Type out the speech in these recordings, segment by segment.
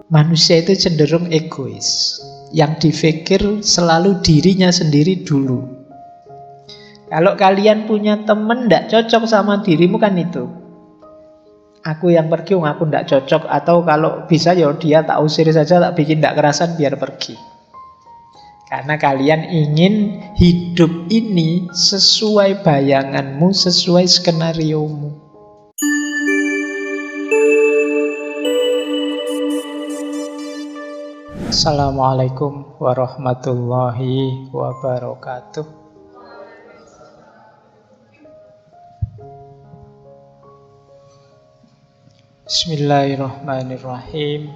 Manusia itu cenderung egois. Yang dipikir selalu dirinya sendiri dulu. Kalau kalian punya teman tidak cocok sama dirimu kan itu. Aku yang pergi, aku tidak cocok. Atau kalau bisa ya dia tak usir saja, tak bikin tidak kerasan biar pergi. Karena kalian ingin hidup ini sesuai bayanganmu, sesuai skenariomu. Assalamualaikum warahmatullahi wabarakatuh. Bismillahirrahmanirrahim.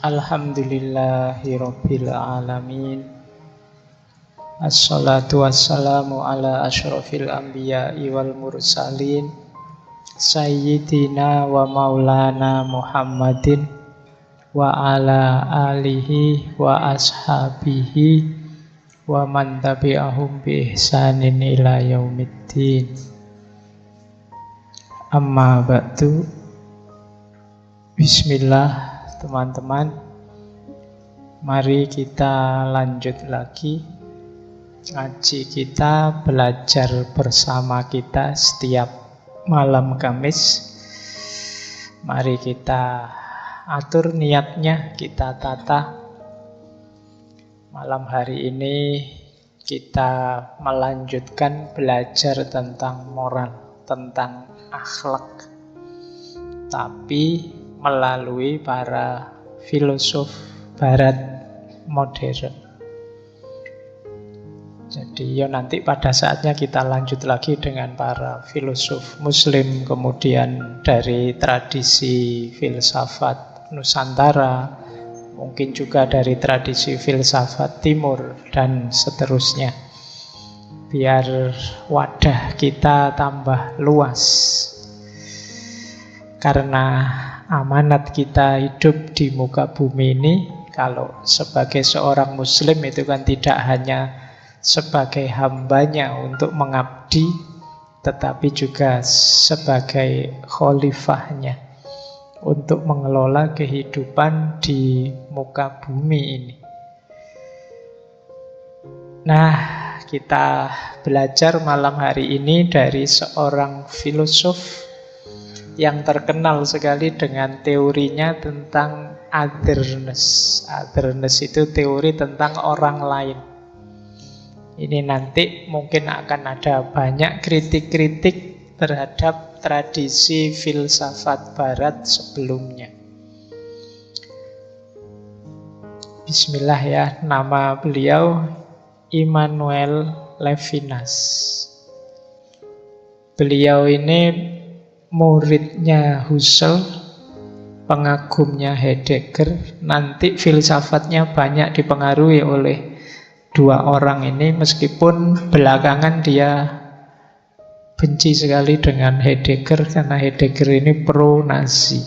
Alhamdulillahirabbil alamin. Assalatu wassalamu ala asyrafil anbiya'i wal mursalin Sayyidina wa maulana Muhammadin wa ala alihi wa ashabihi wa man tabi'ahum bi ihsanin ila yaumiddin. Amma ba'du. Bismillah teman-teman. Mari kita lanjut lagi ngaji kita, belajar bersama kita setiap malam Kamis. Mari kita atur niatnya, kita tata. Malam hari ini kita melanjutkan belajar tentang moral, tentang akhlak, tapi melalui para filosof barat modern. Jadi ya nanti pada saatnya kita lanjut lagi dengan para filosof muslim, kemudian dari tradisi filsafat Nusantara, mungkin juga dari tradisi filsafat Timur, dan seterusnya. Biar wadah kita tambah luas. Karena amanat kita hidup di muka bumi ini, kalau sebagai seorang muslim itu kan tidak hanya sebagai hambanya untuk mengabdi, tetapi juga sebagai khalifahnya untuk mengelola kehidupan di muka bumi ini. Nah, kita belajar malam hari ini dari seorang filosof yang terkenal sekali dengan teorinya tentang otherness. Otherness itu teori tentang orang lain. Ini nanti mungkin akan ada banyak kritik-kritik terhadap tradisi filsafat barat sebelumnya. Bismillah ya, nama beliau Immanuel Levinas. Beliau ini muridnya Husserl, pengagumnya Heidegger. Nanti filsafatnya banyak dipengaruhi oleh dua orang ini, meskipun belakangan dia benci sekali dengan Heidegger karena Heidegger ini pro-Nazi.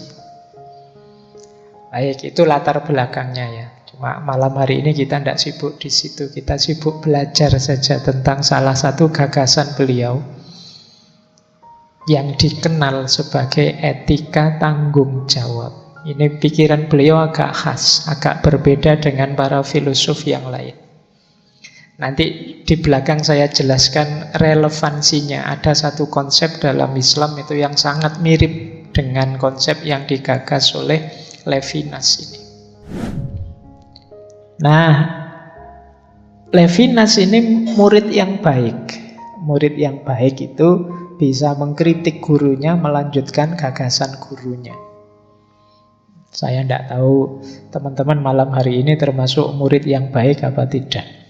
Baik, itu latar belakangnya ya. Cuma malam hari ini kita tidak sibuk di situ, kita sibuk belajar saja tentang salah satu gagasan beliau yang dikenal sebagai etika tanggung jawab. Ini pikiran beliau agak khas, agak berbeda dengan para filosof yang lain. Nanti di belakang saya jelaskan relevansinya. Ada satu konsep dalam Islam itu yang sangat mirip dengan konsep yang digagas oleh Levinas ini. Nah, Levinas ini murid yang baik. Murid yang baik itu bisa mengkritik gurunya, melanjutkan gagasan gurunya. Saya tidak tahu teman-teman malam hari ini termasuk murid yang baik apa tidak.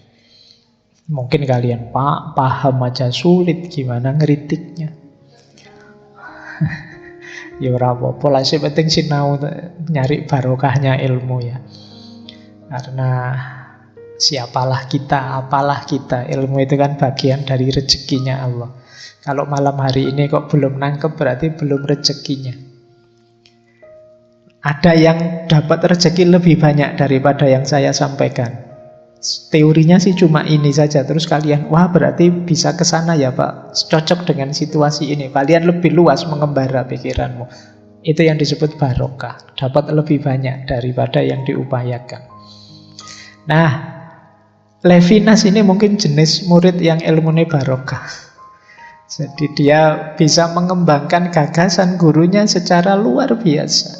Mungkin kalian paham aja sulit gimana ngeritiknya. Ya ora apa-apa lah, sing penting sinau nyari barokahnya ilmu ya. Karena siapalah kita, apalah kita, ilmu itu kan bagian dari rezekinya Allah. Kalau malam hari ini kok belum nangkep berarti belum rezekinya. Ada yang dapat rezeki lebih banyak daripada yang saya sampaikan. Teorinya sih cuma ini saja. Terus kalian, wah berarti bisa ke sana ya Pak, cocok dengan situasi ini. Kalian lebih luas mengembara pikiranmu. Itu yang disebut barokah. Dapat lebih banyak daripada yang diupayakan. Nah, Levinas ini mungkin jenis murid yang ilmunya barokah. Jadi dia bisa mengembangkan gagasan gurunya secara luar biasa.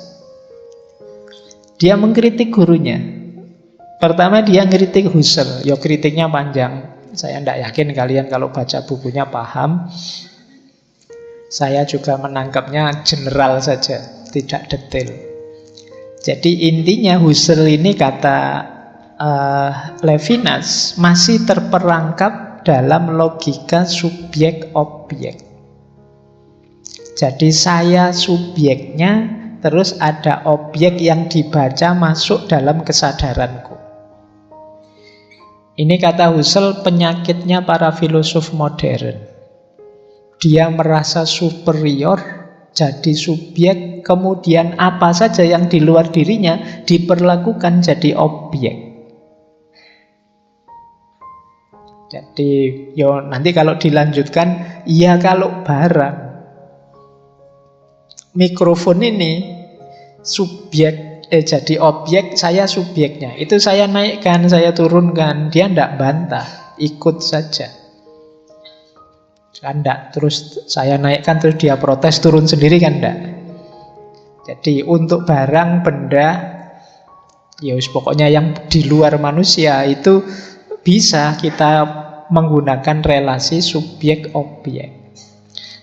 Dia mengkritik gurunya. Pertama dia ngeritik Husserl. Ya kritiknya panjang. Saya tidak yakin kalian kalau baca bukunya paham. Saya juga menangkapnya general saja, tidak detail. Jadi intinya Husserl ini kata Levinas masih terperangkap dalam logika subjek-objek. Jadi saya subjeknya, terus ada objek yang dibaca masuk dalam kesadaranku. Ini kata Husserl penyakitnya para filosof modern. Dia merasa superior, jadi subjek, kemudian apa saja yang di luar dirinya diperlakukan jadi objek. Jadi nanti kalau dilanjutkan, ya kalau barang mikrofon ini subjek jadi objek, saya subjeknya. Itu saya naikkan, saya turunkan, dia tidak bantah, ikut saja. Kan enggak, terus saya naikkan terus dia protes turun sendiri kan enggak. Jadi untuk barang, benda, ya pokoknya yang di luar manusia itu bisa kita menggunakan relasi subjek-objek.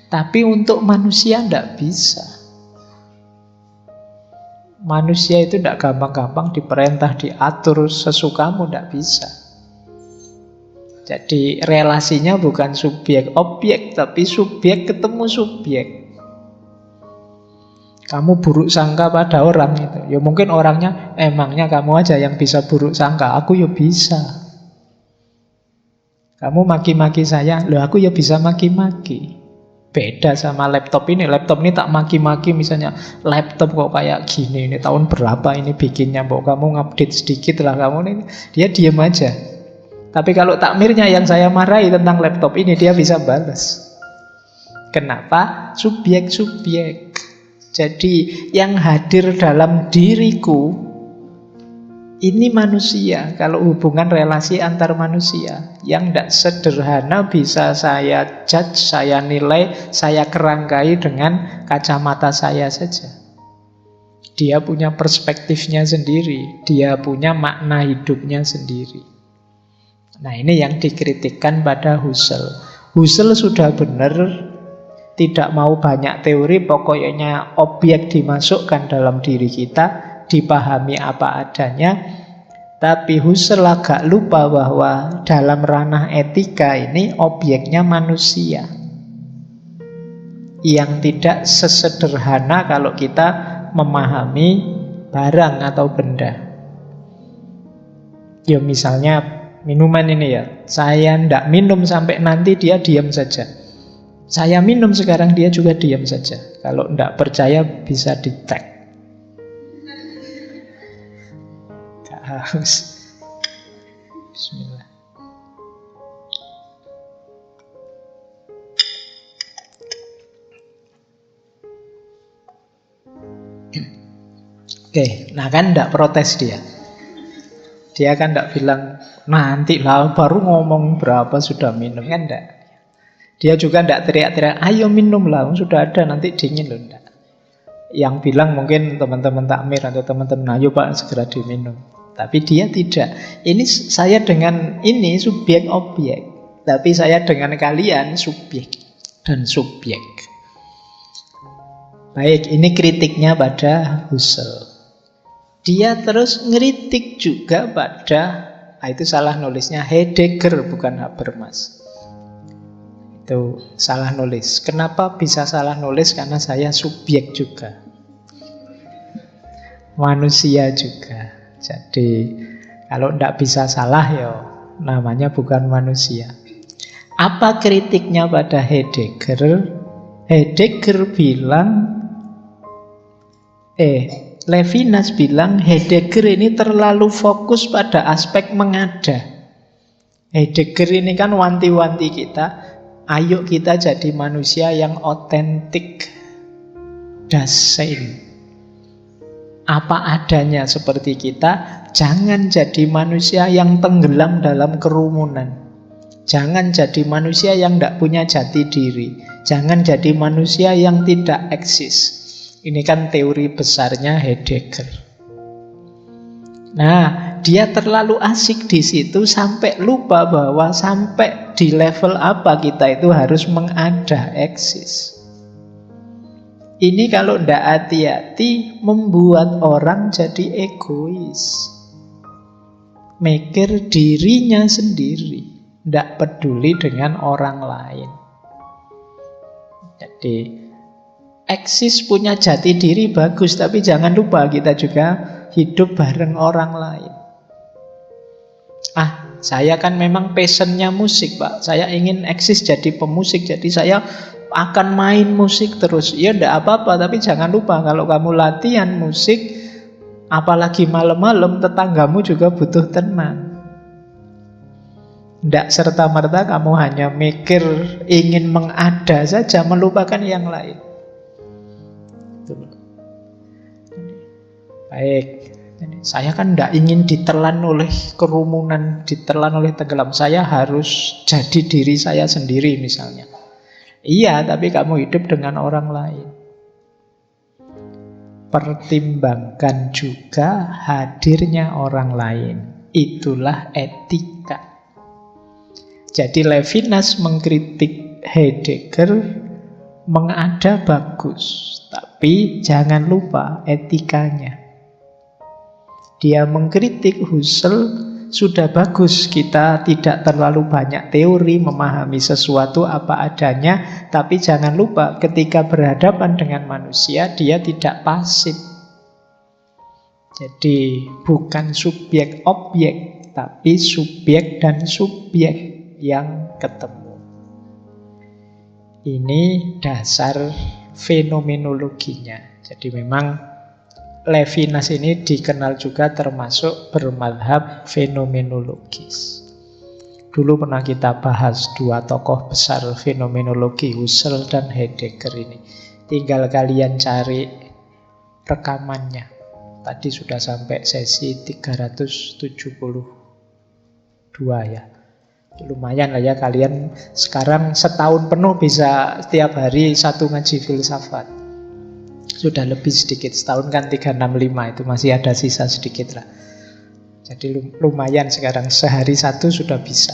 Tapi untuk manusia enggak bisa. Manusia itu enggak gampang-gampang diperintah, diatur sesukamu, enggak bisa. Jadi relasinya bukan subjek-objek, tapi subjek ketemu subjek. Kamu buruk sangka pada orang itu, ya mungkin orangnya, emangnya kamu aja yang bisa buruk sangka, aku ya bisa. Kamu maki-maki saya, loh aku ya bisa maki-maki. Beda sama laptop ini tak maki-maki misalnya, laptop kok kayak gini, ini tahun berapa ini bikinnya, kamu ngupdate sedikit lah kamu ini, dia diem aja. Tapi kalau takmirnya yang saya marahi tentang laptop ini, dia bisa balas. Kenapa? Subjek-subjek. Jadi yang hadir dalam diriku ini manusia. Kalau hubungan relasi antar manusia yang tidak sederhana bisa saya judge, saya nilai, saya kerangkai dengan kacamata saya saja. Dia punya perspektifnya sendiri, dia punya makna hidupnya sendiri. Nah ini yang dikritikkan pada Husserl. Husserl sudah benar, tidak mau banyak teori, pokoknya objek dimasukkan dalam diri kita, dipahami apa adanya. Tapi Husserl agak lupa bahwa dalam ranah etika ini objeknya manusia, yang tidak sesederhana kalau kita memahami barang atau benda. Ya misalnya minuman ini ya, saya ndak minum sampai nanti dia diam saja. Saya minum sekarang dia juga diam saja. Kalau ndak percaya bisa dicek. Gak haus. Bismillah. Oke, nah kan ndak protes dia. Dia kan tidak bilang, nanti lah baru ngomong berapa sudah minum, kan enggak. Dia juga tidak teriak-teriak, ayo minum lah, sudah ada, nanti dingin loh, enggak. Yang bilang mungkin teman-teman takmir atau teman-teman, ayo Pak segera diminum. Tapi dia tidak. Ini saya dengan ini subjek-objek, tapi saya dengan kalian subjek dan subjek. Baik, ini kritiknya pada Husserl. Dia terus ngeritik juga pada, itu salah nulisnya Heidegger bukan Habermas. Itu salah nulis. Kenapa bisa salah nulis? Karena saya subjek juga, manusia juga. Jadi kalau tidak bisa salah ya namanya bukan manusia. Apa kritiknya pada Heidegger? Heidegger bilang Levinas bilang Heidegger ini terlalu fokus pada aspek mengada. Heidegger ini kan wanti-wanti kita, ayo kita jadi manusia yang otentik. Dasein. Apa adanya seperti kita. Jangan jadi manusia yang tenggelam dalam kerumunan. Jangan jadi manusia yang tidak punya jati diri. Jangan jadi manusia yang tidak eksis. Ini kan teori besarnya Heidegger. Nah, dia terlalu asik di situ sampai lupa bahwa sampai di level apa kita itu harus mengada, eksis. Ini kalau tidak hati-hati membuat orang jadi egois. Mikir dirinya sendiri, tidak peduli dengan orang lain. Jadi eksis punya jati diri bagus, tapi jangan lupa kita juga hidup bareng orang lain. Saya kan memang passionnya musik, Pak. Saya ingin eksis jadi pemusik, jadi saya akan main musik terus. Ya enggak apa-apa, tapi jangan lupa kalau kamu latihan musik, apalagi malam-malam, tetanggamu juga butuh tenang. Tidak serta-merta kamu hanya mikir ingin mengada saja, melupakan yang lain. Baik. Saya kan tidak ingin ditelan oleh kerumunan, ditelan oleh tenggelam. Saya harus jadi diri saya sendiri misalnya. Iya, tapi kamu hidup dengan orang lain. Pertimbangkan juga hadirnya orang lain. Itulah etika. Jadi Levinas mengkritik Heidegger, mengada bagus, tapi jangan lupa etikanya. Dia mengkritik Husserl, sudah bagus kita tidak terlalu banyak teori, memahami sesuatu apa adanya, tapi jangan lupa ketika berhadapan dengan manusia, dia tidak pasif. Jadi bukan subjek objek, tapi subjek dan subjek yang ketemu. Ini dasar fenomenologinya. Jadi memang Levinas ini dikenal juga termasuk bermadhab fenomenologis. Dulu pernah kita bahas dua tokoh besar fenomenologi, Husserl dan Heidegger ini. Tinggal kalian cari rekamannya. Tadi sudah sampai sesi 372 ya. Lumayan lah ya, kalian sekarang setahun penuh bisa setiap hari satu ngaji filsafat. Sudah lebih sedikit, setahun kan 365, itu masih ada sisa sedikit lah. Jadi lumayan sekarang, sehari satu sudah bisa.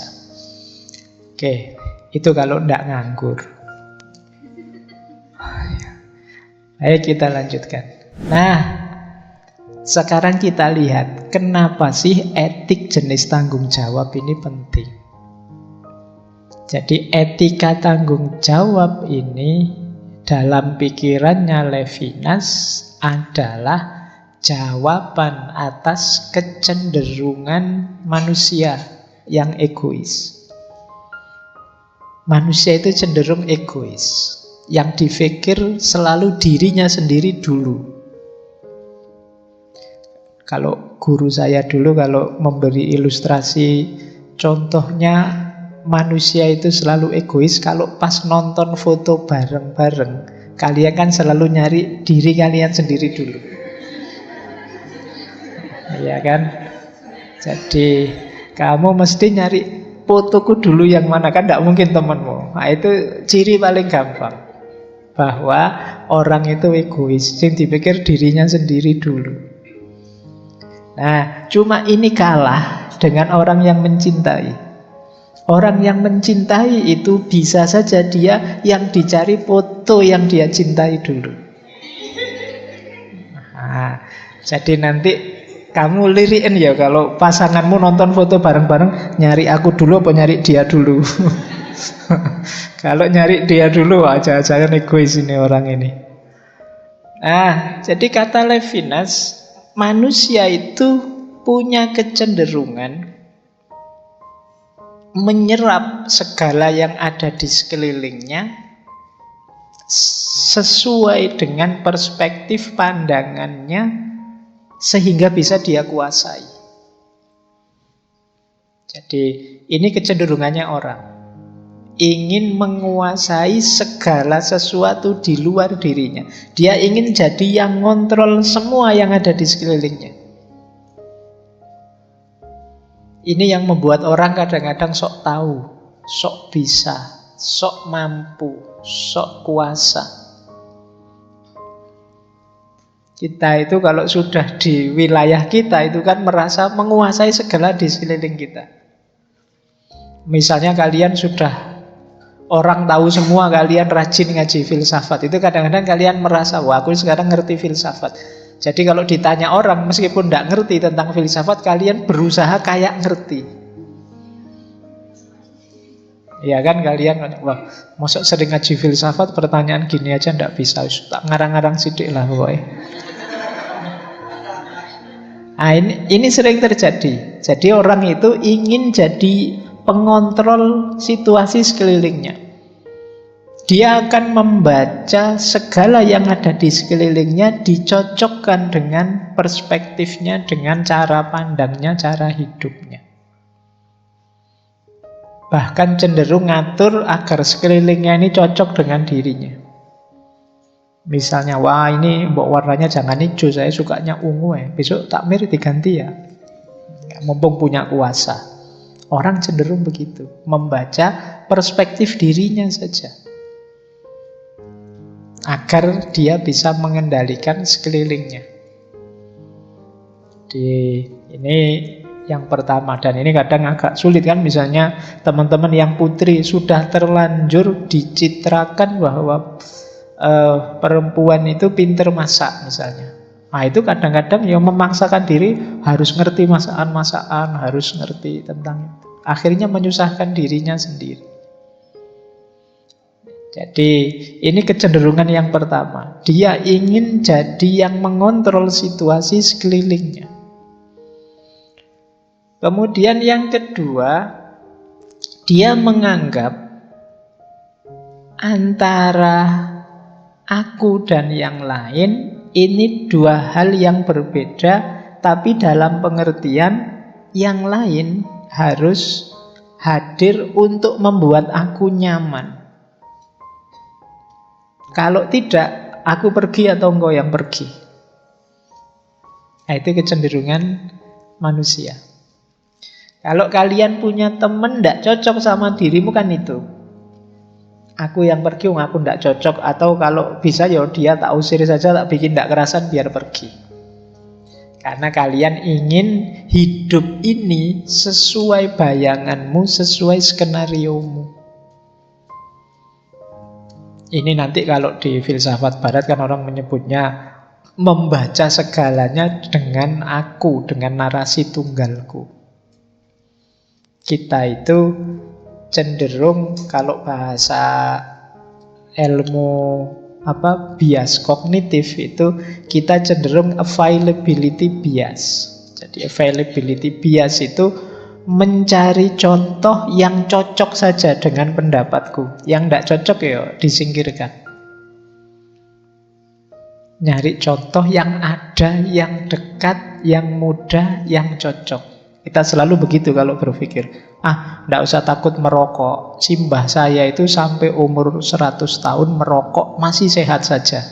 Oke, itu kalau tidak nganggur. Ayo kita lanjutkan. Nah, sekarang kita lihat kenapa sih etik jenis tanggung jawab ini penting. Jadi etika tanggung jawab ini dalam pikirannya Levinas adalah jawaban atas kecenderungan manusia yang egois. Manusia itu cenderung egois, yang dipikir selalu dirinya sendiri dulu. Kalau guru saya dulu kalau memberi ilustrasi, contohnya manusia itu selalu egois kalau pas nonton foto bareng-bareng. Kalian kan selalu nyari diri kalian sendiri dulu. Iya kan? Jadi kamu mesti nyari fotoku dulu yang mana, kan tidak mungkin temanmu. Nah, itu ciri paling gampang bahwa orang itu egois, yang dipikir dirinya sendiri dulu. Nah, cuma ini kalah dengan orang yang mencintai. Orang yang mencintai itu bisa saja dia yang dicari foto yang dia cintai dulu. Nah, jadi nanti kamu liriin ya kalau pasanganmu nonton foto bareng-bareng, nyari aku dulu apa nyari dia dulu. Kalau nyari dia dulu, jangan egois ini orang ini. Nah, jadi kata Levinas, manusia itu punya kecenderungan menyerap segala yang ada di sekelilingnya sesuai dengan perspektif pandangannya sehingga bisa dia kuasai. Jadi ini kecenderungannya orang. ingin menguasai segala sesuatu di luar dirinya. Dia ingin jadi yang ngontrol semua yang ada di sekelilingnya. Ini yang membuat orang kadang-kadang sok tahu, sok bisa, sok mampu, sok kuasa. Kita itu kalau sudah di wilayah kita itu kan merasa menguasai segala di sekeliling kita. Misalnya kalian sudah, orang tahu semua kalian rajin ngaji filsafat. Itu kadang-kadang kalian merasa, wah aku sekarang ngerti filsafat. Jadi kalau ditanya orang, meskipun tidak ngerti tentang filsafat, kalian berusaha kayak ngerti. Ya kan, kalian, wah masa sering ngaji filsafat, pertanyaan gini aja tidak bisa, tak ngarang-ngarang sidik lah pokoknya. Nah, ini sering terjadi. Jadi orang itu ingin jadi pengontrol situasi sekelilingnya. Dia akan membaca segala yang ada di sekelilingnya, dicocokkan dengan perspektifnya, dengan cara pandangnya, cara hidupnya. Bahkan cenderung ngatur agar sekelilingnya ini cocok dengan dirinya. Misalnya, wah ini mbok warnanya jangan hijau, saya sukanya ungu ya. Besok takmir diganti ya. Mumpung punya kuasa. Orang cenderung begitu, membaca perspektif dirinya saja, agar dia bisa mengendalikan sekelilingnya. Ini yang pertama, dan ini kadang agak sulit kan. Misalnya teman-teman yang putri sudah terlanjur dicitrakan bahwa perempuan itu pinter masak misalnya. Nah itu kadang-kadang ya memaksakan diri harus ngerti masakan-masakan, harus ngerti tentang itu. Akhirnya menyusahkan dirinya sendiri. Jadi ini kecenderungan yang pertama. Dia ingin jadi yang mengontrol situasi sekelilingnya. Kemudian yang kedua, dia menganggap antara aku dan yang lain ini dua hal yang berbeda, tapi dalam pengertian yang lain harus hadir untuk membuat aku nyaman. Kalau tidak, aku pergi atau engkau yang pergi. Nah, itu kecenderungan manusia. Kalau kalian punya teman tidak cocok sama dirimu kan itu. Aku yang pergi, aku tidak cocok. Atau kalau bisa ya dia tak usir saja, tak bikin tidak kerasan biar pergi. Karena kalian ingin hidup ini sesuai bayanganmu, sesuai skenariomu. Ini nanti kalau di filsafat barat kan orang menyebutnya membaca segalanya dengan aku, dengan narasi tunggalku. Kita itu cenderung, kalau bahasa ilmu bias kognitif itu, kita cenderung availability bias. Jadi availability bias itu mencari contoh yang cocok saja dengan pendapatku. Yang tidak cocok ya disingkirkan. Nyari contoh yang ada, yang dekat, yang mudah, yang cocok. Kita selalu begitu kalau berpikir. Tidak usah takut merokok. Simbah saya itu sampai umur 100 tahun merokok masih sehat saja.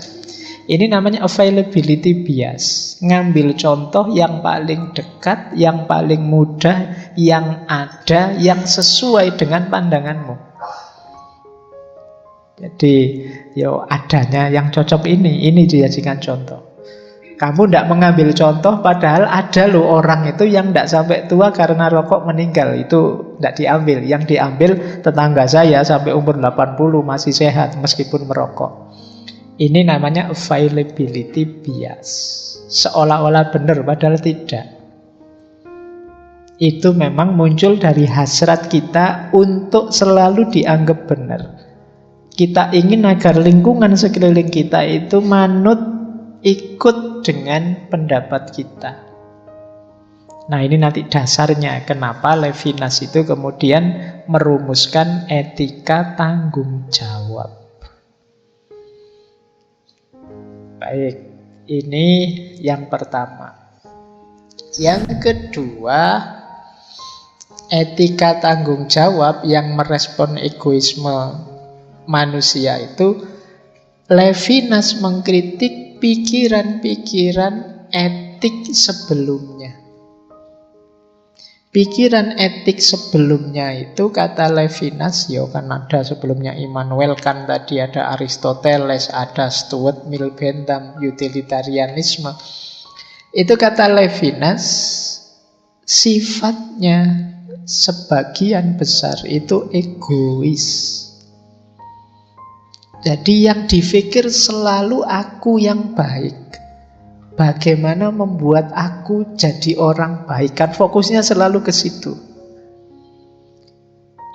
Ini namanya availability bias. Ngambil contoh yang paling dekat, yang paling mudah, yang ada, yang sesuai dengan pandanganmu. Jadi, adanya yang cocok ini dijadikan contoh. Kamu tidak mengambil contoh, padahal ada loh orang itu yang tidak sampai tua karena rokok meninggal. Itu tidak diambil. Yang diambil tetangga saya sampai umur 80 masih sehat meskipun merokok. Ini namanya availability bias. Seolah-olah benar, padahal tidak. Itu memang muncul dari hasrat kita untuk selalu dianggap benar. Kita ingin agar lingkungan sekeliling kita itu manut, ikut dengan pendapat kita. Nah ini nanti dasarnya kenapa Levinas itu kemudian merumuskan etika tanggung jawab. Baik, ini yang pertama. Yang kedua, Etika tanggung jawab yang merespon egoisme manusia itu, Levinas mengkritik pikiran-pikiran etik sebelumnya. Pikiran etik sebelumnya itu, kata Levinas, ya kan ada sebelumnya Immanuel Kant tadi, ada Aristoteles, ada Stuart Mill Bentham, utilitarianisme. Itu kata Levinas, sifatnya sebagian besar itu egois. Jadi yang dipikir selalu aku yang baik. Bagaimana membuat aku jadi orang baik, kan fokusnya selalu ke situ.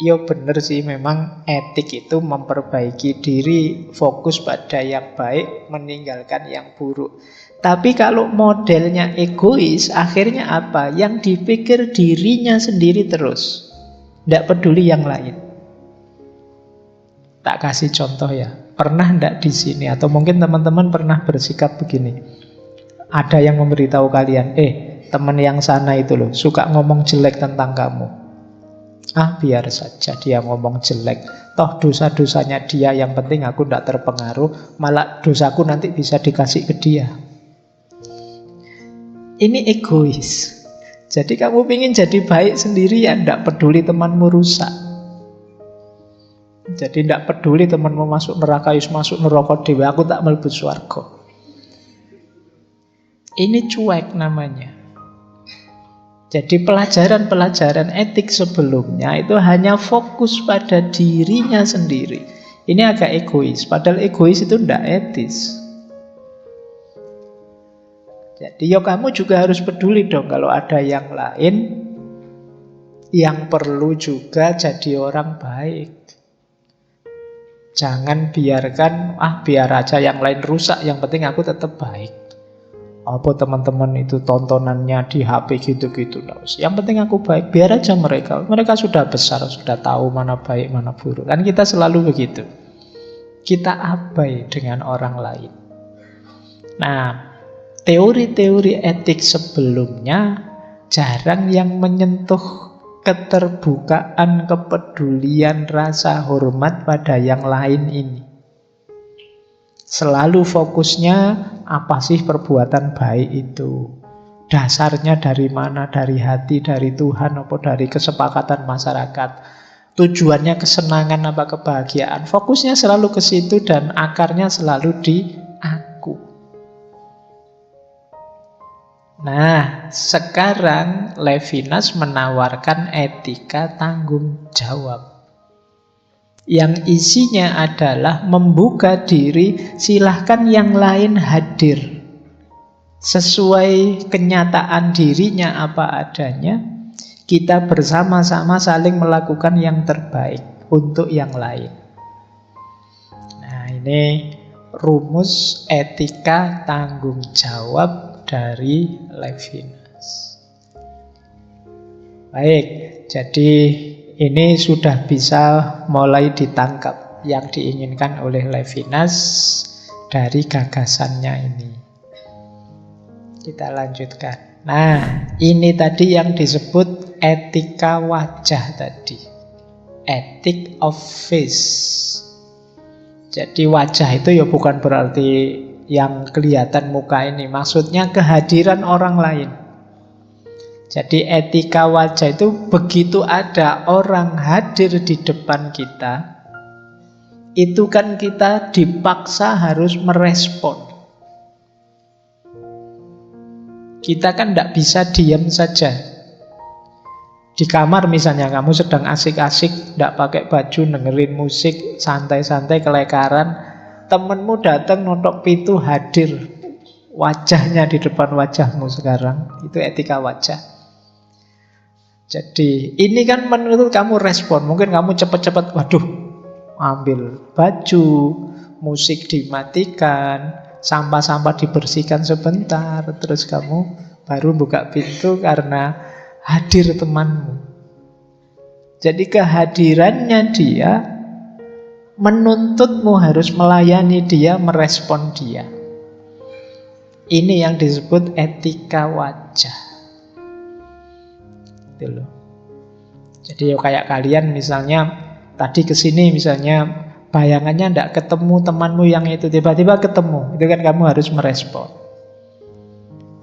Ya benar sih, memang etik itu memperbaiki diri, fokus pada yang baik, meninggalkan yang buruk. Tapi kalau modelnya egois, akhirnya apa? Yang dipikir dirinya sendiri terus, tidak peduli yang lain. Tak kasih contoh ya. Pernah ndak di sini, atau mungkin teman-teman pernah bersikap begini. Ada yang memberitahu kalian, teman yang sana itu loh suka ngomong jelek tentang kamu. Biar saja dia ngomong jelek, toh dosa-dosanya dia, yang penting aku ndak terpengaruh, malah dosaku nanti bisa dikasih ke dia. Ini egois. Jadi kamu ingin jadi baik sendiri, ya ndak peduli temanmu rusak. Jadi ndak peduli temanmu masuk neraka, masuk neraka dewe, aku tak mlebu swarga. Ini cuek namanya. Jadi pelajaran-pelajaran etik sebelumnya itu hanya fokus pada dirinya sendiri. Ini agak egois, padahal egois itu tidak etis. Jadi kamu juga harus peduli dong kalau ada yang lain yang perlu juga jadi orang baik. Jangan biarkan, biar aja yang lain rusak, yang penting aku tetap baik. Apa teman-teman itu tontonannya di HP gitu-gitu, yang penting aku baik, biar aja mereka sudah besar, sudah tahu mana baik mana buruk. Kan kita selalu begitu, kita abai dengan orang lain. Nah, teori-teori etik sebelumnya jarang yang menyentuh keterbukaan, kepedulian, rasa hormat pada yang lain ini. Selalu fokusnya apa sih perbuatan baik itu? Dasarnya dari mana? Dari hati, dari Tuhan, atau dari kesepakatan masyarakat? Tujuannya kesenangan apa kebahagiaan? Fokusnya selalu ke situ dan akarnya selalu di aku. Nah, sekarang Levinas menawarkan etika tanggung jawab, yang isinya adalah membuka diri, silahkan yang lain hadir sesuai kenyataan dirinya apa adanya. Kita bersama-sama saling melakukan yang terbaik untuk yang lain. Nah, ini rumus etika tanggung jawab dari Levinas. Baik, jadi ini sudah bisa mulai ditangkap yang diinginkan oleh Levinas dari gagasannya ini. Kita lanjutkan. Nah, ini tadi yang disebut etika wajah tadi. Ethic of face. Jadi wajah itu ya bukan berarti yang kelihatan muka ini. Maksudnya kehadiran orang lain. Jadi etika wajah itu begitu ada orang hadir di depan kita, itu kan kita dipaksa harus merespon. Kita kan tidak bisa diam saja. Di kamar misalnya kamu sedang asik-asik, tidak pakai baju, dengerin musik, santai-santai kelekaran, temenmu datang notok pintu, hadir, wajahnya di depan wajahmu sekarang, itu etika wajah. Jadi ini kan menurut kamu respon. Mungkin kamu cepat-cepat, waduh, ambil baju, musik dimatikan, sampah-sampah dibersihkan sebentar, terus kamu baru buka pintu karena hadir temanmu. Jadi kehadirannya dia menuntutmu harus melayani dia, merespon dia. Ini yang disebut etika wajah. Gitu loh. Jadi kayak kalian misalnya tadi kesini misalnya bayangannya tidak ketemu temanmu yang itu, tiba-tiba ketemu, itu kan kamu harus merespon.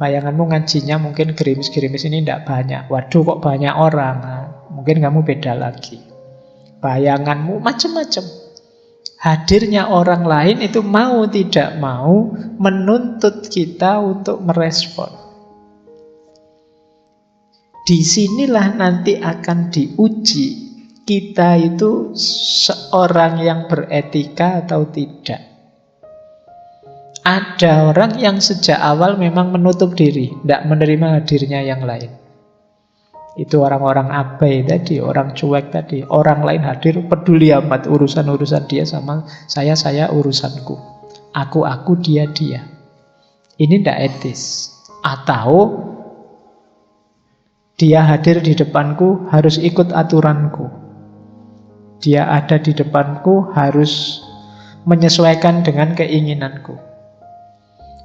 Bayanganmu ngajinya mungkin gerimis-gerimis ini tidak banyak, waduh kok banyak orang, nah, mungkin kamu beda lagi. Bayanganmu macam-macam. Hadirnya orang lain itu mau tidak mau menuntut kita untuk merespon. Disinilah nanti akan diuji kita itu seorang yang beretika atau tidak. Ada orang yang sejak awal memang menutup diri, tidak menerima hadirnya yang lain. Itu orang-orang abai tadi, orang cuek tadi. Orang lain hadir peduli amat urusan-urusan dia sama saya urusanku. Aku, dia. Ini tidak etis. Atau dia hadir di depanku harus ikut aturanku. Dia ada di depanku harus menyesuaikan dengan keinginanku.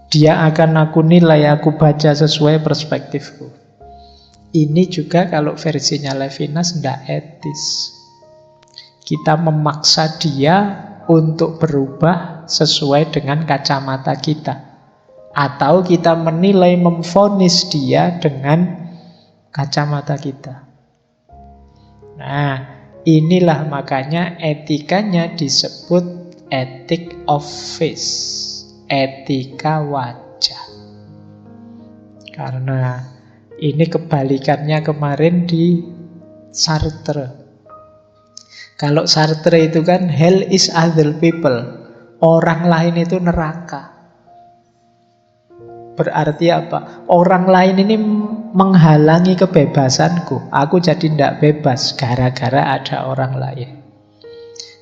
Dia akan aku nilai, aku baca sesuai perspektifku. Ini juga kalau versinya Levinas tidak etis. Kita memaksa dia untuk berubah sesuai dengan kacamata kita. Atau kita menilai, memvonis dia dengan kacamata kita. Nah, inilah makanya etikanya disebut ethic of face, etika wajah. Karena ini kebalikannya kemarin di Sartre. Kalau Sartre itu kan hell is other people, orang lain itu neraka. Berarti apa? Orang lain ini menghalangi kebebasanku. Aku jadi tidak bebas gara-gara ada orang lain.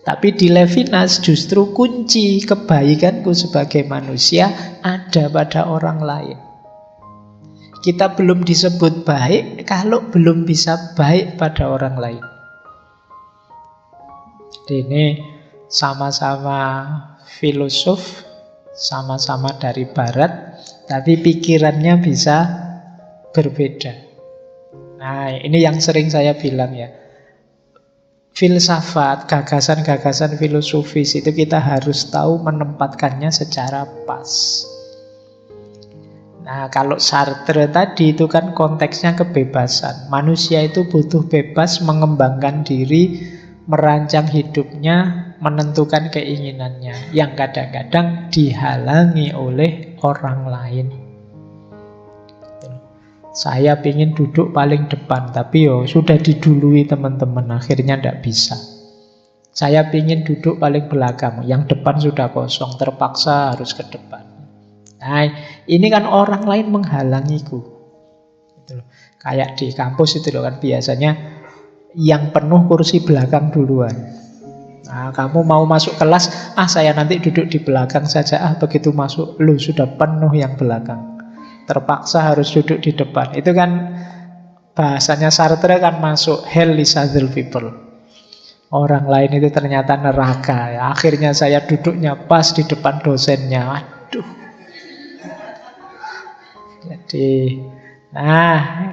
Tapi di Levinas justru kunci kebaikanku sebagai manusia ada pada orang lain. Kita belum disebut baik kalau belum bisa baik pada orang lain. Ini sama-sama filosof, sama-sama dari barat, tapi pikirannya bisa berbeda. Nah, ini yang sering saya bilang ya. Filsafat, gagasan-gagasan filosofis itu kita harus tahu menempatkannya secara pas. Nah, kalau Sartre tadi itu kan konteksnya kebebasan. Manusia itu butuh bebas mengembangkan diri, merancang hidupnya, menentukan keinginannya, yang kadang-kadang dihalangi oleh orang lain. Saya ingin duduk paling depan, tapi sudah didului teman-teman, akhirnya tidak bisa. Saya ingin duduk paling belakang, yang depan sudah kosong, terpaksa harus ke depan. Nah, ini kan orang lain menghalangiku. Kayak di kampus itu kan biasanya yang penuh kursi belakang duluan. Nah, kamu mau masuk kelas, saya nanti duduk di belakang saja. Begitu masuk, lu sudah penuh yang belakang. Terpaksa harus duduk di depan. Itu kan bahasanya Sartre kan masuk hell is other people. Orang lain itu ternyata neraka. Akhirnya saya duduknya pas di depan dosennya. Aduh. Jadi,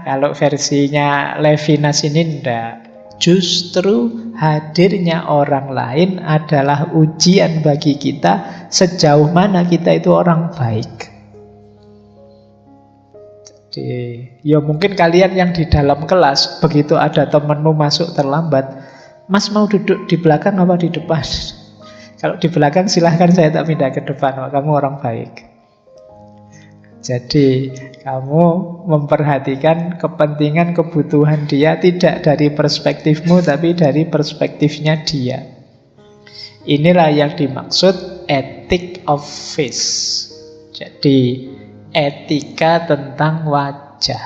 kalau versinya Levinas ini enggak. Justru hadirnya orang lain adalah ujian bagi kita sejauh mana kita itu orang baik. Ya mungkin kalian yang di dalam kelas, begitu ada temanmu masuk terlambat, Mas mau duduk di belakang apa di depan? Kalau di belakang silahkan, saya tak pindah ke depan, kamu orang baik. Jadi kamu memperhatikan kepentingan, kebutuhan dia tidak dari perspektifmu, tapi dari perspektifnya dia. Inilah yang dimaksud ethic of face. Jadi etika tentang wajah.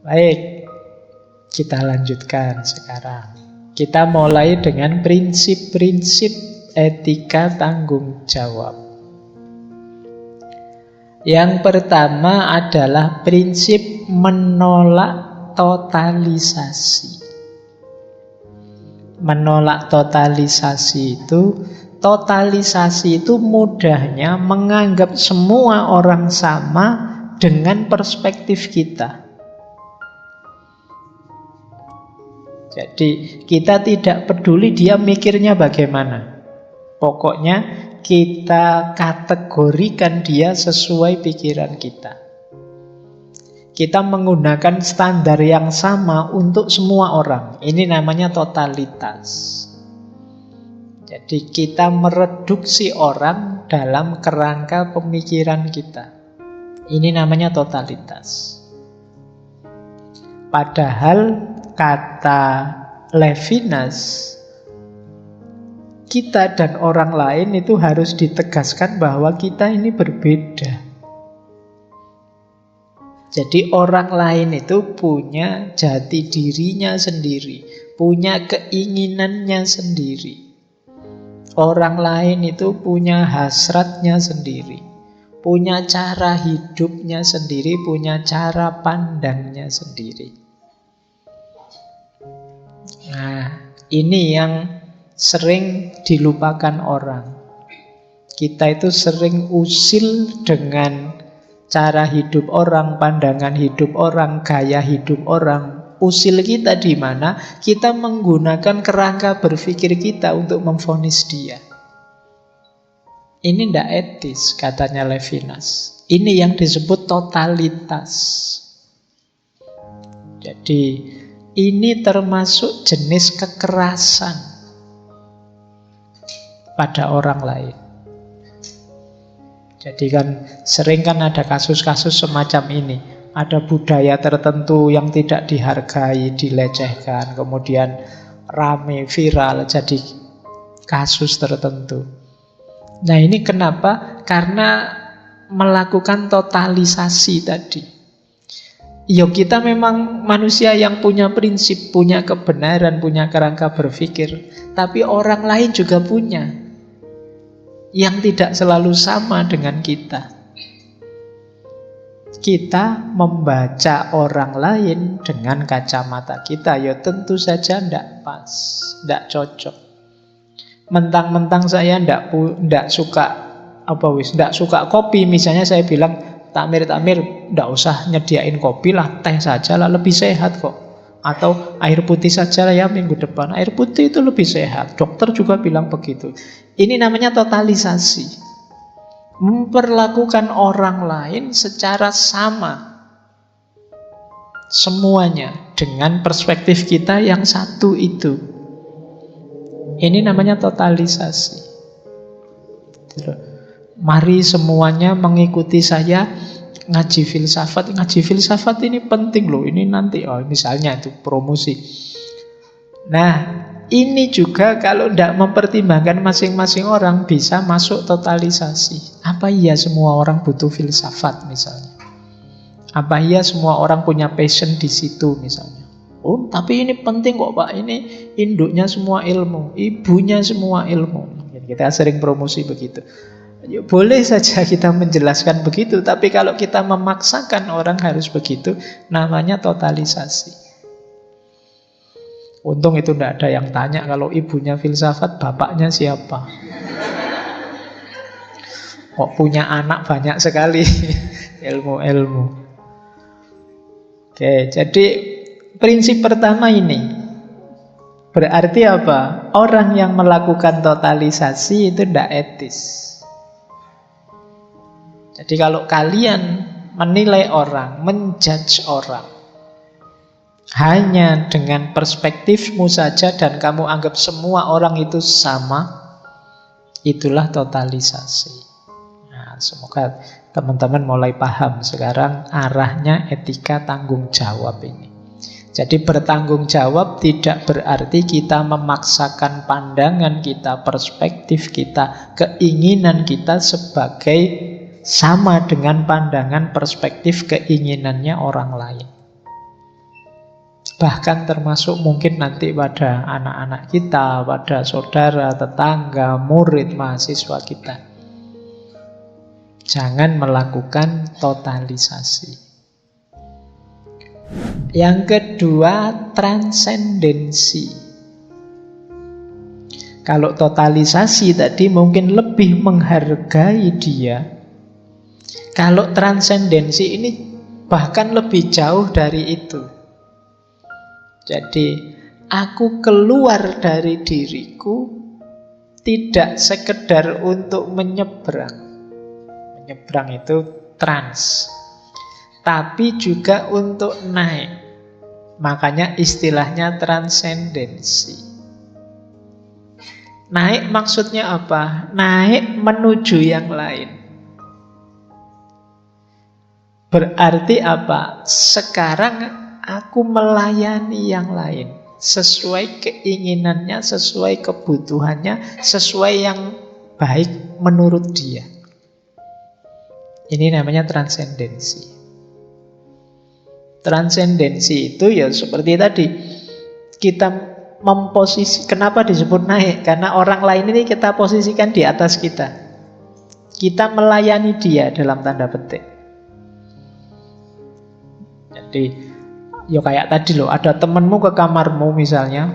Baik, kita lanjutkan sekarang. Kita mulai dengan prinsip-prinsip etika tanggung jawab. Yang pertama adalah prinsip menolak totalisasi. Menolak totalisasi itu, mudahnya menganggap semua orang sama dengan perspektif kita. Jadi kita tidak peduli dia mikirnya bagaimana. Pokoknya kita kategorikan dia sesuai pikiran kita. Kita menggunakan standar yang sama untuk semua orang. Ini namanya totalitas. Jadi kita mereduksi orang dalam kerangka pemikiran kita. Ini namanya totalitas. Padahal kata Levinas, kita dan orang lain itu harus ditegaskan bahwa kita ini berbeda. Jadi orang lain itu punya jati dirinya sendiri, punya keinginannya sendiri. Orang lain itu punya hasratnya sendiri, punya cara hidupnya sendiri, punya cara pandangnya sendiri. Nah, ini yang sering dilupakan orang. Kita itu sering usil dengan cara hidup orang, pandangan hidup orang, gaya hidup orang. Usil kita di mana? Kita menggunakan kerangka berpikir kita untuk memvonis dia. Ini tidak etis, katanya Levinas. Ini yang disebut totalitas. Jadi ini termasuk jenis kekerasan pada orang lain. Jadi kan sering kan ada kasus-kasus semacam ini. Ada budaya tertentu yang tidak dihargai, dilecehkan, kemudian rame, viral, jadi kasus tertentu. Nah ini kenapa? Karena melakukan totalisasi tadi. Ya kita memang manusia yang punya prinsip, punya kebenaran, punya kerangka berpikir. Tapi orang lain juga punya, yang tidak selalu sama dengan kita. Kita membaca orang lain dengan kacamata kita, ya tentu saja tidak pas, tidak cocok. Mentang-mentang saya tidak suka tidak suka kopi, misalnya saya bilang, Takmir, tidak usah nyediain kopi lah, teh saja lah, lebih sehat kok. Atau air putih saja lah ya minggu depan, air putih itu lebih sehat. Dokter juga bilang begitu. Ini namanya totalisasi. Memperlakukan orang lain secara sama. Semuanya dengan perspektif kita yang satu itu. Ini namanya totalisasi. Mari semuanya mengikuti saya ngaji filsafat. Ngaji filsafat ini penting loh. Ini nanti misalnya itu promosi. Nah, ini juga kalau tidak mempertimbangkan masing-masing orang bisa masuk totalisasi. Apa iya semua orang butuh filsafat misalnya? Apa iya semua orang punya passion di situ misalnya? Oh, tapi ini penting kok Pak. Ini induknya semua ilmu, ibunya semua ilmu. Kita sering promosi begitu. Ya, boleh saja kita menjelaskan begitu, tapi kalau kita memaksakan orang harus begitu, namanya totalisasi. Untung itu tidak ada yang tanya kalau ibunya filsafat, bapaknya siapa. Kok punya anak banyak sekali ilmu-ilmu. Oke, jadi prinsip pertama ini berarti apa? Orang yang melakukan totalisasi itu tidak etis. Jadi kalau kalian menilai orang, menjudge orang hanya dengan perspektifmu saja dan kamu anggap semua orang itu sama, itulah totalisasi. Nah, semoga teman-teman mulai paham sekarang arahnya etika tanggung jawab ini. Jadi bertanggung jawab tidak berarti kita memaksakan pandangan kita, perspektif kita, keinginan kita sebagai sama dengan pandangan perspektif keinginannya orang lain. Bahkan termasuk mungkin nanti pada anak-anak kita, pada saudara, tetangga, murid, mahasiswa kita. Jangan melakukan totalisasi. Yang kedua, transendensi. Kalau totalisasi tadi mungkin lebih menghargai dia. Kalau transendensi ini bahkan lebih jauh dari itu. Jadi aku keluar dari diriku tidak sekedar untuk menyeberang. Menyeberang itu trans. Tapi juga untuk naik. Makanya istilahnya transendensi. Naik maksudnya apa? Naik menuju yang lain. Berarti apa? Sekarang aku melayani yang lain sesuai keinginannya, sesuai kebutuhannya, sesuai yang baik menurut dia. Ini namanya transendensi. Transendensi itu ya seperti tadi, kita memposisi. Kenapa disebut naik? Karena orang lain ini kita posisikan di atas kita. Kita melayani dia dalam tanda petik. Jadi ya kayak tadi loh, ada temenmu ke kamarmu misalnya,